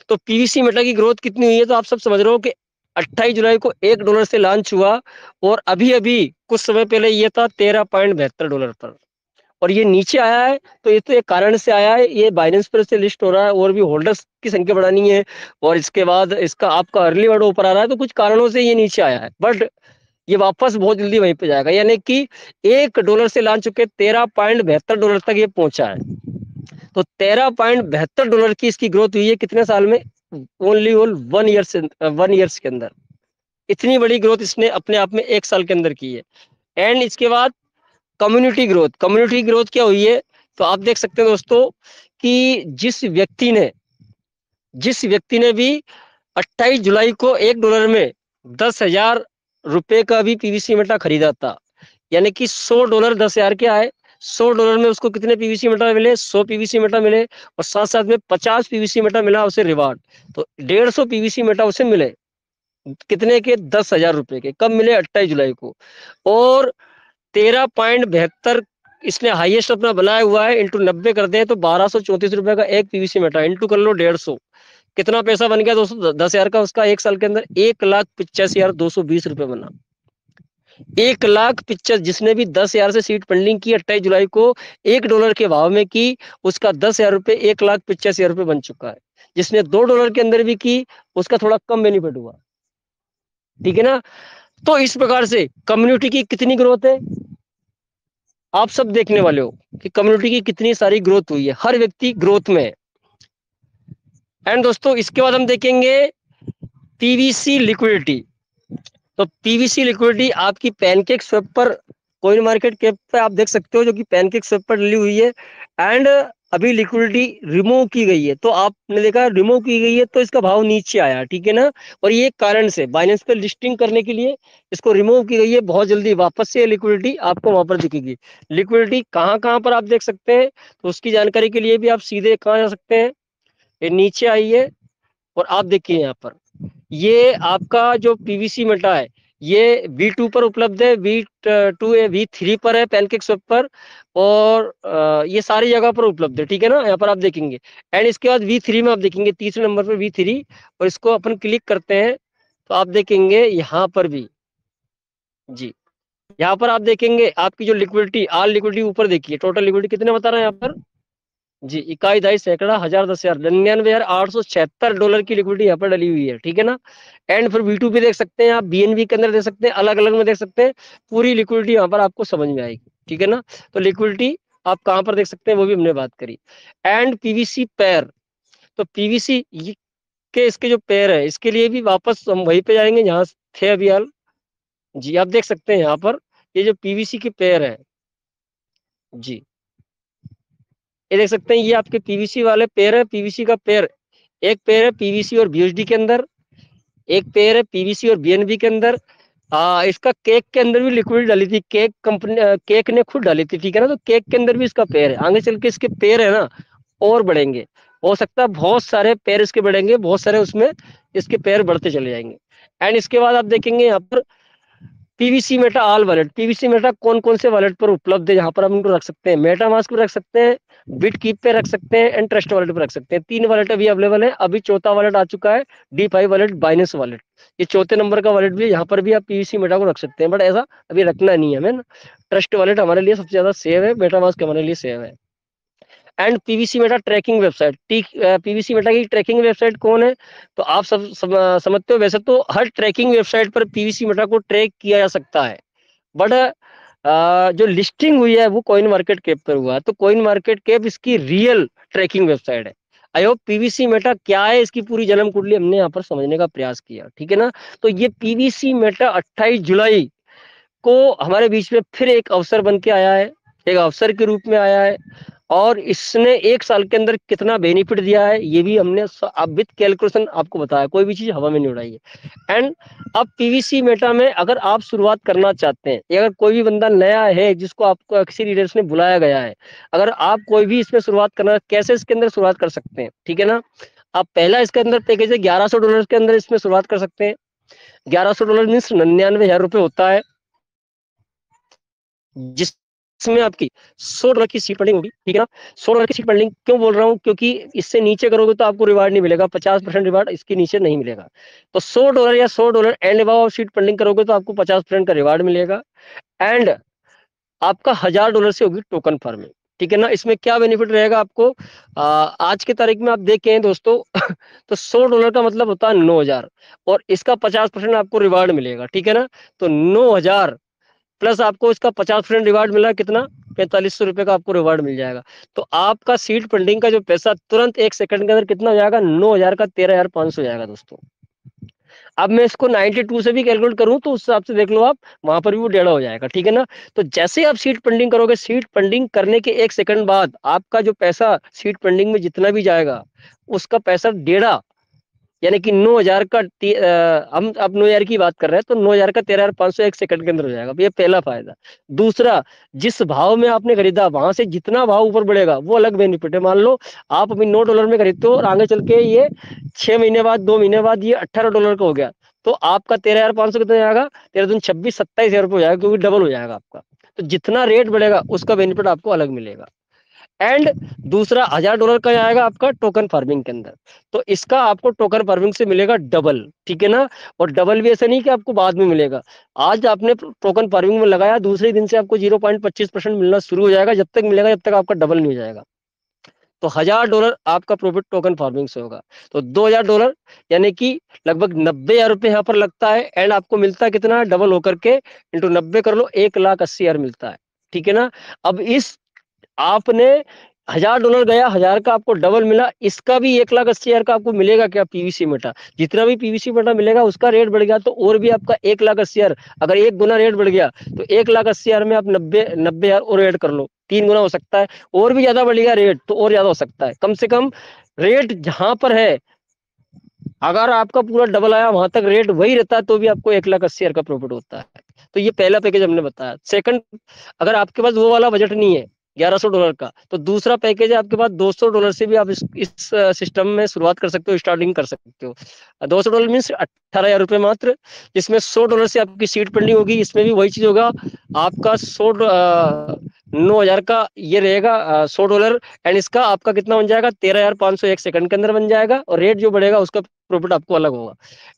तो पीवीसी मेटा की ग्रोथ कितनी हुई है, तो आप सब समझ रहे हो कि 28 जुलाई को $1 से लॉन्च हुआ और अभी अभी कुछ समय पहले ये था $13.72 पर, और ये नीचे आया है। तो ये तो एक कारण से आया है, ये बाइनेंस पर से लिस्ट हो रहा है और भी होल्डर्स की संख्या बढ़ानी है, और इसके बाद इसका आपका अर्ली बर्ड ऊपर आ रहा है, तो कुछ कारणों से ये नीचे आया है, बट ये वापस बहुत जल्दी वहीं पे जाएगा। यानी कि $1 से लॉन्च चुके $13.72 तक ये पहुंचा है। तो $13.72 की इसकी ग्रोथ हुई है कितने साल में, ओनली 1 ईयर्स के अंदर। इतनी बड़ी ग्रोथ इसने अपने आप में 1 साल के अंदर की है। एंड इसके बाद कम्युनिटी ग्रोथ, कम्युनिटी ग्रोथ क्या हुई है, तो आप देख सकते हैं दोस्तों कि जिस व्यक्ति ने भी 28 जुलाई को $1 में 10,000 रुपए का भी पीवीसी मेटा खरीदा था, यानी कि $100 10,000 के आए, $100 में उसको कितने पीवीसी मेटा मिले, 100 पीवीसी मेटा मिले, और साथ साथ में 50 पीवीसी मेटा मिला उसे रिवार्ड। तो 150 पीवीसी मेटा उसे मिले, कितने के, 10,000 रुपए के। कब मिले, 28 जुलाई को। और 13.72 इसने हाईएस्ट अपना बनाया हुआ है, इंटू 90 कर दें तो 1234 रुपए का एक पीवीसी मेटा, इंटू कर लो 150, कितना पैसा बन गया दोस्तों, 10,000 का उसका 1 साल के अंदर 1,85,220 रुपए बना। 1,85,000, जिसने भी 10,000 से सीट फंडिंग की 28 जुलाई को $1 के भाव में की, उसका 10,000 रुपए 1,85,000 रुपए बन चुका है। जिसने $2 के अंदर भी की, उसका थोड़ा कम बेनिफिट हुआ, ठीक है ना। तो इस प्रकार से कम्युनिटी की कितनी ग्रोथ है, आप सब देखने वाले हो कि कम्युनिटी की कितनी सारी ग्रोथ हुई है, हर व्यक्ति ग्रोथ में है। एंड दोस्तों इसके बाद हम देखेंगे पीवीसी लिक्विडिटी। तो पीवीसी लिक्विडिटी आपकी पैनकेक स्वैप पर, कॉइन मार्केट कैप पे आप देख सकते हो, जो कि पैनकेक स्वैप पर डली हुई है। एंड अभी लिक्विडिटी रिमूव की गई है, तो आपने देखा रिमूव की गई है तो इसका भाव नीचे आया, ठीक है ना। और ये कारण से बाइनेंस पे लिस्टिंग करने के लिए इसको रिमूव की गई है, बहुत जल्दी वापस से लिक्विडिटी आपको वहां पर दिखेगी। लिक्विडिटी कहाँ कहाँ पर आप देख सकते हैं, तो उसकी जानकारी के लिए भी आप सीधे कहाँ जा सकते हैं, ये नीचे आइए और आप देखिए यहाँ पर ये आपका जो पीवीसी मेटा है ये V2 पर उपलब्ध है, V2 है, V3 पर है पैनकेक स्वैप पर, और ये सारी जगह पर उपलब्ध है, ठीक है ना। यहाँ पर आप देखेंगे। एंड इसके बाद V3 में आप देखेंगे, तीसरे नंबर पर V3, और इसको अपन क्लिक करते हैं तो आप देखेंगे यहाँ पर भी जी, यहाँ पर आप देखेंगे आपकी जो लिक्विडिटी, ऑल लिक्विडिटी ऊपर देखिए, टोटल लिक्विडिटी कितने बता रहे हैं यहाँ पर जी, इकाई, दहाई, सैकड़ा, हजार, 10,000, $99,876 की लिक्विडिटी यहाँ पर डली हुई है, ठीक है ना। एंड फिर V2 पे देख सकते हैं आप, BNB के अंदर देख सकते हैं, अलग अलग में देख सकते हैं, पूरी लिक्विडिटी यहाँ पर आपको समझ में आएगी, ठीक है ना। तो लिक्विडिटी आप कहाँ पर देख सकते हैं वो भी हमने बात करी। एंड पीवीसी पेयर, तो पीवीसी के इसके जो पेयर है इसके लिए भी वापस हम वहीं पे जाएंगे जहाँ थे अभी हाल जी। आप देख सकते हैं यहाँ पर ये जो पीवीसी के पेयर है जी, ये देख सकते हैं, ये आपके पीवीसी वाले पेयर है। पीवीसी का पेयर, एक पेयर है पीवीसी और BUSD के अंदर, एक पेयर है पीवीसी और BNB के अंदर। इसका केक के अंदर भी लिक्विड डाली थी, केक कंपनी, केक ने खुद डाली थी, ठीक है ना। तो केक के अंदर भी इसका पेयर है, आगे चल के इसके पेयर है ना और बढ़ेंगे, हो सकता है बहुत सारे पेयर इसके बढ़ेंगे, बहुत सारे उसमें इसके पेयर बढ़ते चले जाएंगे। एंड इसके बाद आप देखेंगे यहाँ पर PVC Meta all wallet, PVC Meta कौन कौन से वॉलेट पर उपलब्ध है, यहाँ पर हम इनको रख सकते हैं, मेटामास्क पे रख सकते हैं, बिटकीप पे रख सकते हैं, एंड ट्रस्ट वॉलेट पे रख सकते हैं। 3 वॉलेट अभी अवेलेबल है। अभी चौथा वॉलेट आ चुका है, D5 वॉलेट, बाइनेंस वॉलेट, ये चौथे नंबर का वॉलेट भी है। यहाँ पर भी आप पीवीसी मेटा को रख सकते हैं, बट ऐसा अभी रखना नहीं है हमें ना। ट्रस्ट वॉलेट हमारे लिए सबसे ज्यादा सेव है, मेटामास्क हमारे लिए सेव है। And PVC Meta trekking website, PVC Meta की ट्रैकिंग वेबसाइट कौन है, तो आप सब समझते हो, वैसे तो हर ट्रैकिंग वेबसाइट पर पीवीसी मेटा को ट्रैक किया जा सकता है, बट जो लिस्टिंग हुई है वो कॉइन मार्केट कैप पर हुआ है, तो कॉइन मार्केट कैप इसकी रियल ट्रैकिंग वेबसाइट है। आई होप पीवीसी मेटा क्या है इसकी पूरी जन्म कुंडली हमने यहाँ पर समझने का प्रयास किया, ठीक है ना। तो ये पीवीसी मेटा 28 जुलाई को हमारे बीच में फिर एक अवसर बन के आया है, एक अवसर के रूप में आया है, और इसने 1 साल के अंदर कितना बेनिफिट दिया है ये भी हमने विद कैलकुलेशन आपको बताया, कोई भी चीज हवा में नहीं उड़ाई है। एंड अब पीवीसी मेटा में अगर आप शुरुआत करना चाहते हैं, या अगर कोई भी बंदा नया है जिसको आपको किसी लीडर्स ने बुलाया गया है, अगर आप कोई भी इसमें शुरुआत करना, कैसे इसके अंदर शुरुआत कर सकते हैं, ठीक है ना। आप पहला इसके अंदर पैकेज है $1100 के अंदर इसमें शुरुआत कर सकते हैं। $1100 मीन्स 99,000 रुपए होता है, जिसमें आपकी $100 की सीट फंडिंग होगी, ठीक है ना। $100 की सीट फंडिंग क्यों बोल रहा हूँ, क्योंकि इससे नीचे करोगे तो आपको रिवार्ड नहीं मिलेगा, 50% रिवार्ड इसके नीचे नहीं मिलेगा। तो $100 या $100 एंड अबव सीट फंडिंग करोगे तो आपको 50% का रिवार्ड मिलेगा। एंड आपका $1000 से होगी टोकन फार्मिंग, ठीक है ना। इसमें क्या बेनिफिट रहेगा आपको, आज की तारीख में आप देखें दोस्तों तो $100 का मतलब होता है 9,000, और इसका 50% आपको रिवार्ड मिलेगा, ठीक है ना। तो 9,000 प्लस आपको इसका 50% रिवार्ड मिला, कितना, 4500 रुपए का आपको रिवार्ड मिल जाएगा। तो आपका सीट फंडिंग का जो पैसा तुरंत 1 सेकंड के अंदर कितना हो जाएगा, 9,000 का 13,500 हो जाएगा दोस्तों। अब मैं इसको 92 से भी कैलकुलेट करूं तो उस हिसाब से देख लो आप, वहां पर भी वो 1.5 हो जाएगा, ठीक है ना। तो जैसे आप सीट फंडिंग करोगे, सीट फंडिंग करने के 1 सेकंड बाद आपका जो पैसा सीट फंडिंग में जितना भी जाएगा उसका पैसा 1.5, यानी कि 9,000 का हम अब 9,000 की बात कर रहे हैं, तो 9,000 का 13,500 1 सेकंड के अंदर हो जाएगा। ये पहला फायदा। दूसरा, जिस भाव में आपने खरीदा वहां से जितना भाव ऊपर बढ़ेगा वो अलग बेनिफिट है। मान लो आप अभी $9 में खरीदते हो और आगे चल के ये 6 महीने बाद, 2 महीने बाद ये $18 का हो गया, तो आपका 13,500 कितना जाएगा, 13 26 27,000 रुपये हो जाएगा, क्योंकि डबल हो जाएगा आपका। तो जितना रेट बढ़ेगा उसका बेनिफिट आपको अलग मिलेगा। एंड दूसरा, $1000 का आएगा आपका टोकन फार्मिंग के अंदर, तो इसका आपको टोकन फार्मिंग से मिलेगा डबल, ठीक है ना। और डबल भी ऐसा नहीं कि आपको बाद में मिलेगा, आज आपने टोकन फार्मिंग में लगाया, दूसरे दिन से आपको 0.25% मिलना शुरू हो जाएगा, जब तक मिलेगा जब तक आपका डबल नहीं हो जाएगा। तो $1000 आपका प्रॉफिट टोकन फार्मिंग से होगा, तो $2,000 यानी कि लगभग 90,000 रुपए यहाँ पर लगता है। एंड आपको मिलता है कितना, डबल होकर के इंटू 90 कर लो, 1,80,000 मिलता है, ठीक है ना। अब इस आपने $1000 गया, 1000 का आपको डबल मिला, इसका भी 1,80,000 का आपको मिलेगा क्या, पीवीसी मेटा। जितना भी पीवीसी मेटा मिलेगा उसका रेट बढ़ गया तो और भी आपका 1,80,000, अगर 1 गुना रेट बढ़ गया तो 1,80,000 में आप 90,000 और ऐड कर लो, 3 गुना हो सकता है। और भी ज्यादा बढ़ेगा रेट तो और ज्यादा हो सकता है। कम से कम रेट जहां पर है, अगर आपका पूरा डबल आया वहां तक रेट वही रहता है तो भी आपको 1,80,000 का प्रॉफिट होता है। तो ये पहला पैकेज हमने बताया। सेकंड, अगर आपके पास वो वाला बजट नहीं है $1,100 का, तो दूसरा पैकेज है आपके पास $200 से भी आप इस सिस्टम में शुरुआत कर सकते हो, स्टार्टिंग कर सकते हो। $200 मीन्स 18,000 रुपए मात्र, जिसमें $100 से आपकी सीट फंडिंग होगी। इसमें भी वही चीज होगा, आपका 9,000 का ये रहेगा, $100। एंड इसका आपका कितना बन जाएगा, 13,500 1 सेकंड के अंदर बन जाएगा, और रेट जो बढ़ेगा उसका प्रॉफिट आपको अलग होगा।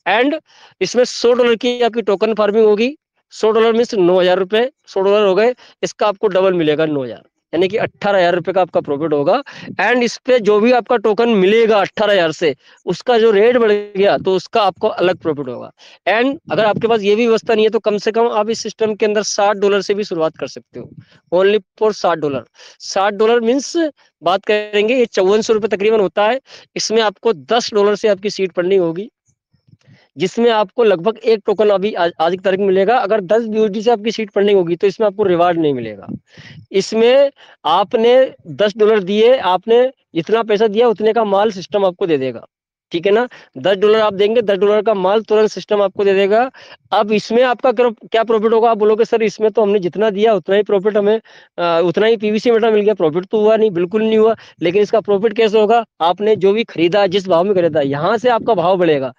एंड इसमें $100 की आपकी टोकन फार्मिंग होगी। $100 मीन्स 9,000 रुपए, $100 हो गए, इसका आपको डबल मिलेगा 9,000, यानी कि 18,000 रुपए का आपका प्रॉफिट होगा। एंड इस पे जो भी आपका टोकन मिलेगा 18,000 से, उसका जो रेट बढ़ गया तो उसका आपको अलग प्रॉफिट होगा। एंड अगर आपके पास ये भी व्यवस्था नहीं है तो कम से कम आप इस सिस्टम के अंदर $60 से भी शुरुआत कर सकते हो, ओनली फॉर $60। $60 मीन्स बात करेंगे ये 5400 रुपए तकरीबन होता है। इसमें आपको $10 से आपकी सीट फंडिंग होगी, जिसमें आपको लगभग एक टोकन अभी आज की तारीख में मिलेगा। अगर 10 BUSD से आपकी सीट फंडिंग होगी तो इसमें आपको रिवार्ड नहीं मिलेगा। इसमें आपने $10 दिए, आपने जितना पैसा दिया उतने का माल सिस्टम आपको दे देगा, ठीक है ना। $10 आप देंगे, $10 का माल तुरंत सिस्टम आपको दे देगा। अब इसमें आपका क्या प्रॉफिट होगा, आप बोलोगे सर इसमें तो हमने जितना दिया उतना ही प्रॉफिट, हमें उतना ही पीवीसी मेटा मिल गया, प्रॉफिट तो हुआ नहीं, बिल्कुल नहीं हुआ। लेकिन इसका प्रॉफिट कैसे होगा, आपने जो भी खरीदा, जिस भाव में खरीदा, यहाँ से आपका भाव बढ़ेगा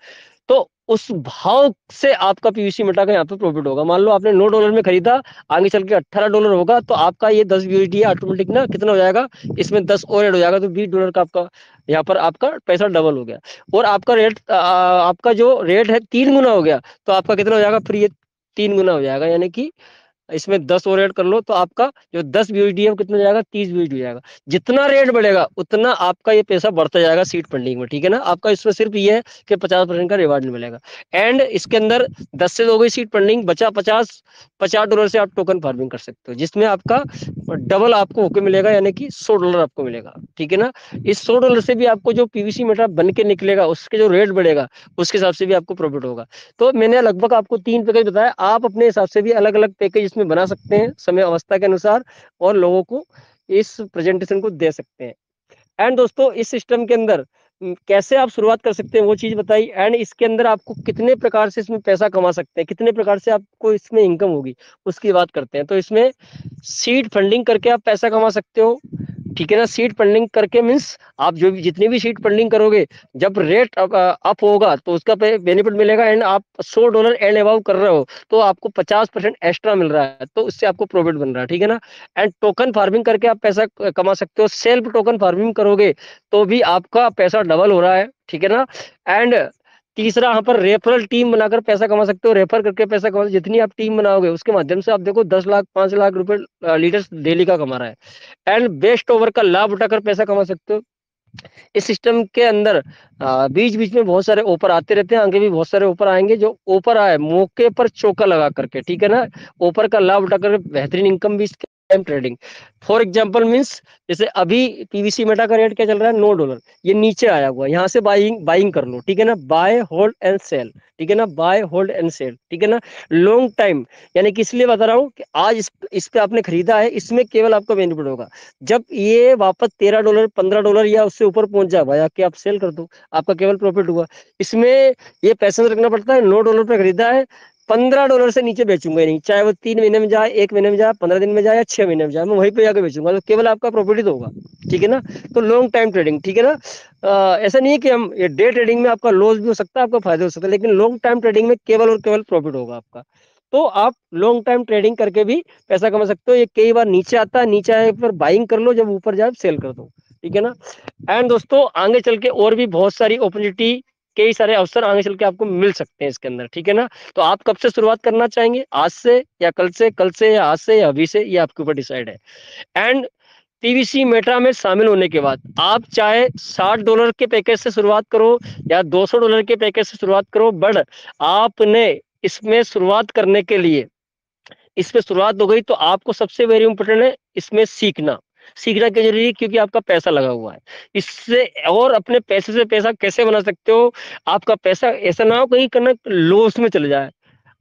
तो उस भाव से आपका पीवीसी मेटा का यहाँ पे प्रॉफिट होगा। मान लो आपने $9 में खरीदा, आगे चल के $18 होगा, तो आपका ये 10 BUSD ऑटोमेटिक ना कितना हो जाएगा, इसमें 10 और ऐड हो जाएगा, तो $20 का आपका यहाँ पर आपका पैसा डबल हो गया। और आपका रेट आपका जो रेट है 3 गुना हो गया, तो आपका कितना हो जाएगा, फिर ये 3 गुना हो जाएगा, यानी कि इसमें 10 और ऐड कर लो, तो आपका जो 10 BUSD है कितना जाएगा, 30 BUSD हो जाएगा। जितना रेट बढ़ेगा उतना आपका ये पैसा बढ़ता जाएगा सीड फंडिंग में, ठीक है ना। आपका इसमें सिर्फ ये है कि 50% का रिवार्ड मिलेगा। एंड इसके अंदर 10 से हो गई सीड फंडिंग, बचा 50 डॉलर से आप टोकन फार्मिंग कर सकते हो, जिसमें आपका डबल आपको होके मिलेगा, यानी कि 100 डॉलर आपको मिलेगा, ठीक है ना। इस 100 डॉलर से भी आपको जो पीवीसी मेटा बन के निकलेगा, उसके जो रेट बढ़ेगा उसके हिसाब से भी आपको प्रॉफिट होगा। तो मैंने लगभग आपको 3 पैकेज बताया, आप अपने हिसाब से भी अलग अलग पैकेज इसमें बना सकते हैं समय अवस्था के अनुसार, और लोगों को इस प्रेजेंटेशन को दे सकते हैं। एंड दोस्तों, इस सिस्टम के अंदर कैसे आप शुरुआत कर सकते हैं वो चीज बताई, एंड इसके अंदर आपको कितने प्रकार से इसमें पैसा कमा सकते हैं, कितने प्रकार से आपको इसमें इनकम होगी, उसकी बात करते हैं। तो इसमें सीड फंडिंग करके आप पैसा कमा सकते हो, ठीक है ना। सीड फंडिंग करके मीन्स आप जो भी जितनी भी सीड फंडिंग करोगे, जब रेट अप होगा तो उसका बेनिफिट मिलेगा, एंड आप 100 डॉलर एंड अबाउ कर रहे हो तो आपको 50% एक्स्ट्रा मिल रहा है, तो उससे आपको प्रॉफिट बन रहा है, ठीक है ना। एंड टोकन फार्मिंग करके आप पैसा कमा सकते हो, सेल्फ टोकन फार्मिंग करोगे तो भी आपका पैसा डबल हो रहा है, ठीक है ना। एंड तीसरा, यहाँ पर रेफरल टीम बनाकर पैसा कमा सकते हो, रेफर करके पैसा कमा, जितनी आप टीम बनाओगे उसके माध्यम से आप देखो 10 लाख 5 लाख रुपए लीडर्स डेली का कमा रहा है। एंड बेस्ट ओवर का लाभ उठाकर पैसा कमा सकते हो। इस सिस्टम के अंदर बीच बीच में बहुत सारे ऑफर आते रहते हैं, आगे भी बहुत सारे ऑफर आएंगे। जो ऑफर आए मौके पर चौका लगा करके, ठीक है ना, ऑफर का लाभ उठाकर बेहतरीन इनकम भी ट्रेडिंग। फॉर एग्जांपल मींस, जैसे अभी पीवीसी मेटा का रेट क्या चल रहा है, 9 डॉलर, ये नीचे आया हुआ, यहाँ से बाइंग कर लो, ठीक है ना, बाय होल्ड एंड सेल, ठीक है ना, बाय होल्ड एंड सेल, ठीक है ना, लॉन्ग टाइम। यानी कि इसलिए बता रहा हूँ कि आज इस पे आपने खरीदा है, इसमें केवल आपका बेनिफिट होगा जब ये वापस 13 डॉलर 15 डॉलर या उससे ऊपर पहुंच जाए, भाई आके आप सेल कर दो, आपका केवल प्रॉफिट हुआ। इसमें ये पैसा रखना पड़ता है, 9 डॉलर पे खरीदा है, 15 डॉलर से नीचे बेचूंगा ही नहीं, चाहे वो 3 महीने में जाए, 1 महीने में जाए, 15 दिन में जाए या 6 महीने में जाए, मैं वहीं पे जाकर बेचूंगा, तो केवल आपका प्रॉफिट ही तो होगा, ठीक है ना। तो लॉन्ग टाइम ट्रेडिंग, ठीक है ना। ऐसा नहीं है कि हम ये डे ट्रेडिंग में आपका लॉस भी हो सकता है, आपका फायदा हो सकता है, लेकिन लॉन्ग टाइम ट्रेडिंग में केवल और केवल प्रॉफिट होगा आपका। तो आप लॉन्ग टाइम ट्रेडिंग करके भी पैसा कमा सकते हो। ये कई बार नीचे आता है, नीचे आए पर बाइंग कर लो, जब ऊपर जाए सेल कर दो, ठीक है ना। एंड दोस्तों, आगे चल के और भी बहुत सारी अपॉर्चुनिटी, कई सारे अवसर आगे चल के आपको मिल सकते हैं इसके अंदर, ठीक है ना। तो आप कब से शुरुआत करना चाहेंगे, आज से या कल से या आज से या अभी से, ये आपके ऊपर डिसाइड है। एंड पीवीसी मेटा में शामिल होने के बाद आप चाहे 60 डॉलर के पैकेज से शुरुआत करो या 200 डॉलर के पैकेज से शुरुआत करो, बट आपने इसमें शुरुआत करने के लिए, इसमें शुरुआत हो गई तो आपको सबसे वेरी इंपॉर्टेंट है इसमें सीखना क्यों जरूरी है, क्योंकि आपका पैसा लगा हुआ है इससे। और अपने पैसे से पैसा कैसे बना सकते हो, आपका पैसा ऐसा ना हो कहीं करना लॉस में चले जाए,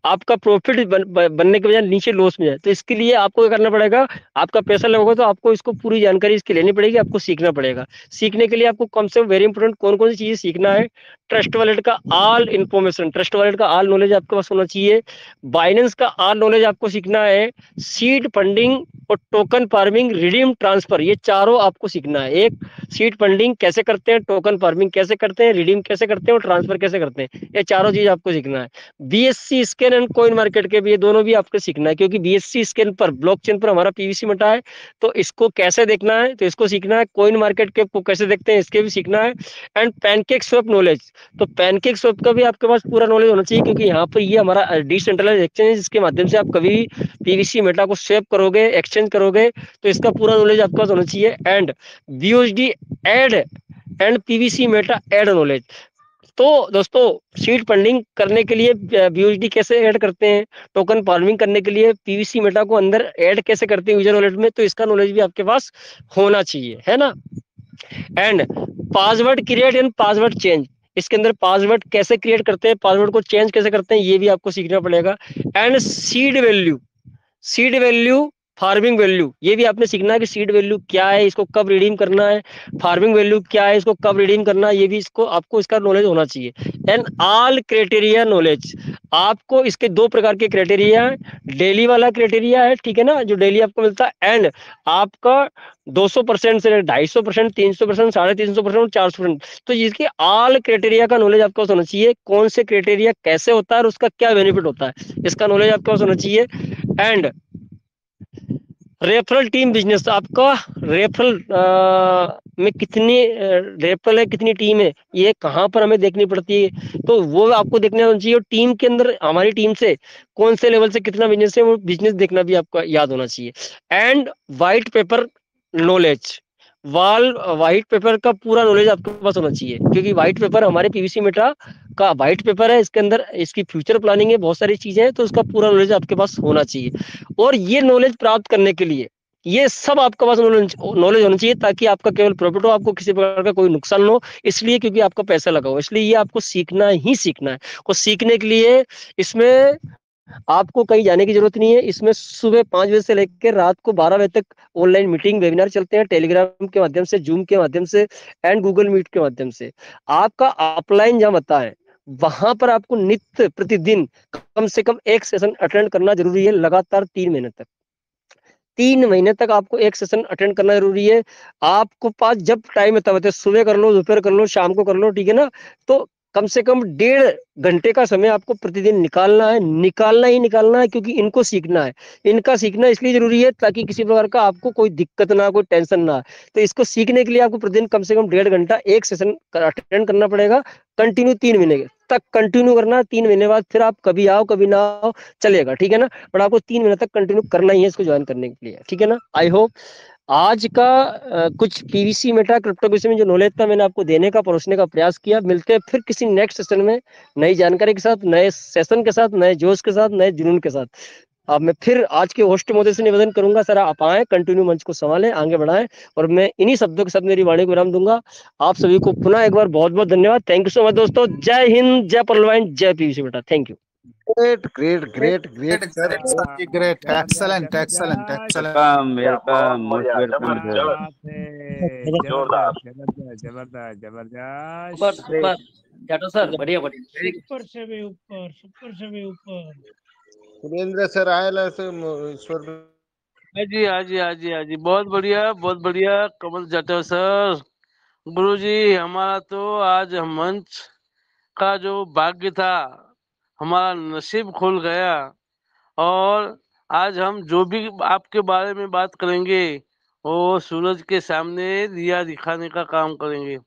आपका प्रॉफिट बनने के बजाय नीचे लॉस में जाए। तो इसके लिए आपको क्या करना पड़ेगा, आपका पैसा लगेगा तो आपको इसको पूरी जानकारी इसकी लेनी पड़ेगी, आपको सीखना पड़ेगा। सीखने के लिए आपको कम से कम वेरी इंपॉर्टेंट कौन कौन सी चीजें सीखना है, ट्रस्ट वॉलेट का ऑल इन्फॉर्मेशन, ट्रस्ट वॉलेट का ऑल नॉलेज आपके पास होना चाहिए, बाइनेंस का ऑल नॉलेज आपको सीखना है, सीड फंडिंग और टोकन फार्मिंग, रिडीम ट्रांसफर, ये चारों आपको सीखना है। एक, सीड फंडिंग कैसे करते हैं, टोकन फार्मिंग कैसे करते हैं, रिडीम कैसे करते हैं और ट्रांसफर कैसे करते हैं, ये चारों चीज आपको सीखना है। BSc scan and coin market के भी ये दोनों भी आपको सीखना है, क्योंकि बीएससी स्कैन पर ब्लॉकचेन पर हमारा पीवीसी मेटा है, तो इसको कैसे देखना है, तो इसको सीखना है। कॉइन मार्केट के को कैसे देखते हैं, इसके भी सीखना है। एंड पैनकेक स्वैप नॉलेज, तो पैनकेक स्वैप का भी आपके पास पूरा नॉलेज होना चाहिए, क्योंकि यहाँ पर ये हमारा डिसेंट्रलाइज एक्सचेंज है, जिसके माध्यम से आप कभी पीवीसी मेटा को स्वैप करोगे, एक्सचेंज करोगे, तो इसका पूरा नॉलेज आपके पास होना चाहिए। And BUSD add and PVC Meta add knowledge, तो दोस्तों सीड फंडिंग करने के लिए बीयूएसडी कैसे ऐड करते हैं, टोकन फार्मिंग करने के लिए पीवीसी मेटा को अंदर ऐड कैसे करते हैं यूजर वॉलेट में, तो इसका नॉलेज भी आपके पास होना चाहिए, है ना। And password create and password change, इसके अंदर पासवर्ड कैसे क्रिएट करते हैं, पासवर्ड को चेंज कैसे करते हैं, ये भी आपको सीखना पड़ेगा। And seed value farming value, ये भी आपने सीखना है कि सीड वैल्यू क्या है, इसको कब रिडीम करना है, फार्मिंग वैल्यू क्या है, इसको कब रिडीम करना है, ये भी इसको आपको इसका नॉलेज होना चाहिए। एंड ऑल क्राइटेरिया नॉलेज, आपको इसके 2 प्रकार के क्राइटेरिया है, डेली वाला क्राइटेरिया है, ठीक है ना, जो डेली आपको मिलता है, एंड आपका 200% से 250%, 300%, 350% और 400%, तो इसके ऑल क्राइटेरिया का नॉलेज आपको होना चाहिए, कौन से क्राइटेरिया कैसे होता है और उसका क्या बेनिफिट होता है, इसका नॉलेज आपके पास होना चाहिए। एंड रेफरल टीम बिजनेस, आपका रेफरल में कितनी रेफरल है, कितनी टीम है, ये कहाँ पर हमें देखनी पड़ती है, तो वो आपको देखना होना चाहिए। और टीम के अंदर हमारी टीम से कौन से लेवल से कितना बिजनेस है, वो बिजनेस देखना भी आपको याद होना चाहिए। And white paper knowledge, white paper का पूरा नॉलेज आपके पास होना चाहिए, क्योंकि व्हाइट पेपर हमारे पीवीसी मेटा का व्हाइट पेपर है, इसके अंदर इसकी फ्यूचर प्लानिंग है, बहुत सारी चीजें हैं, तो उसका पूरा नॉलेज आपके पास होना चाहिए। और ये नॉलेज प्राप्त करने के लिए ये सब आपके पास नॉलेज होना चाहिए, ताकि आपका केवल प्रॉफिट हो, आपको किसी प्रकार का कोई नुकसान न हो, इसलिए क्योंकि आपका पैसा लगा हो, इसलिए ये आपको सीखना ही सीखना है। और सीखने के लिए इसमें आपको कहीं जाने की जरूरत नहीं है। इसमें सुबह 5 बजे से लेकर रात को 12 बजे तक ऑनलाइन मीटिंग वेबिनार चलते हैं, टेलीग्राम के माध्यम से, जूम के माध्यम से एंड गूगल मीट के माध्यम से। आपका अपलाइन जहां बता है, वहां पर आपको नित्य प्रतिदिन कम से कम एक सेशन अटेंड करना जरूरी है, लगातार 3 महीने तक। 3 महीने तक आपको एक सेशन अटेंड करना जरूरी है। आपको पास जब टाइम है तब है, सुबह कर लो, दोपहर कर लो, शाम को कर लो, ठीक है ना। तो कम से कम 1.5 घंटे का समय आपको प्रतिदिन निकालना है, निकालना ही निकालना है, क्योंकि इनको सीखना है। इनका सीखना इसलिए जरूरी है ताकि किसी प्रकार का आपको कोई दिक्कत ना, कोई टेंशन ना। तो इसको सीखने के लिए आपको प्रतिदिन कम से कम 1.5 घंटा एक सेशन अटेंड करना पड़ेगा, कंटिन्यू 3 महीने तक कंटिन्यू करना। 3 महीने बाद फिर आप कभी आओ कभी ना आओ, चलेगा, ठीक है ना। बट आपको 3 महीने तक कंटिन्यू करना ही है इसको ज्वाइन करने के लिए, ठीक है ना। आई होप आज का कुछ पीवीसी मेटा क्रिप्टो के विषय में जो नॉलेज था, मैंने आपको देने का, परोसने का प्रयास किया। मिलते हैं फिर किसी नेक्स्ट सेशन में, नई जानकारी के साथ, नए सेशन के साथ, नए जोश के साथ, नए जुनून के साथ। अब मैं फिर आज के होस्ट महोदय से निवेदन करूंगा, सर आप आए, कंटिन्यू मंच को संभालें, आगे बढ़ाएं, और मैं इन्हीं शब्दों के साथ मेरी वाणी को विराम दूंगा। आप सभी को पुनः एक बार बहुत बहुत धन्यवाद। थैंक यू सो मच दोस्तों। जय हिंद, जय परलवाइन, जय PVC Meta. Thank you. Great, sir sir, great. Excellent, excellent, excellent. Welcome most welcome sir. जबरदस्त जबरदस्त जबरदस्त जबरदस्त सुपर जाटो सर, बढ़िया बढ़िया। सुपर से भी ऊपर, सुपर से भी ऊपर। सुरेंद्र सर आएला सर ईश्वर हाँ जी बहुत बढ़िया कमल जाटव सर। गुरुजी हमारा तो आज मंच का जो भाग्य था, हमारा नसीब खुल गया, और आज हम जो भी आपके बारे में बात करेंगे वो सूरज के सामने दिया दिखाने का काम करेंगे।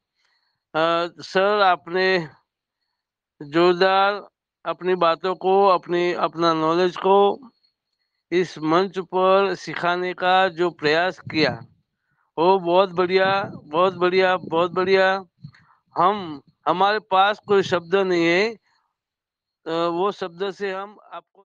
सर आपने जोरदार अपनी बातों को, अपना नॉलेज को इस मंच पर सिखाने का जो प्रयास किया, वो बहुत बढ़िया बहुत बढ़िया बहुत बढ़िया। हमारे पास कोई शब्द नहीं है, वो शब्द से हम आपको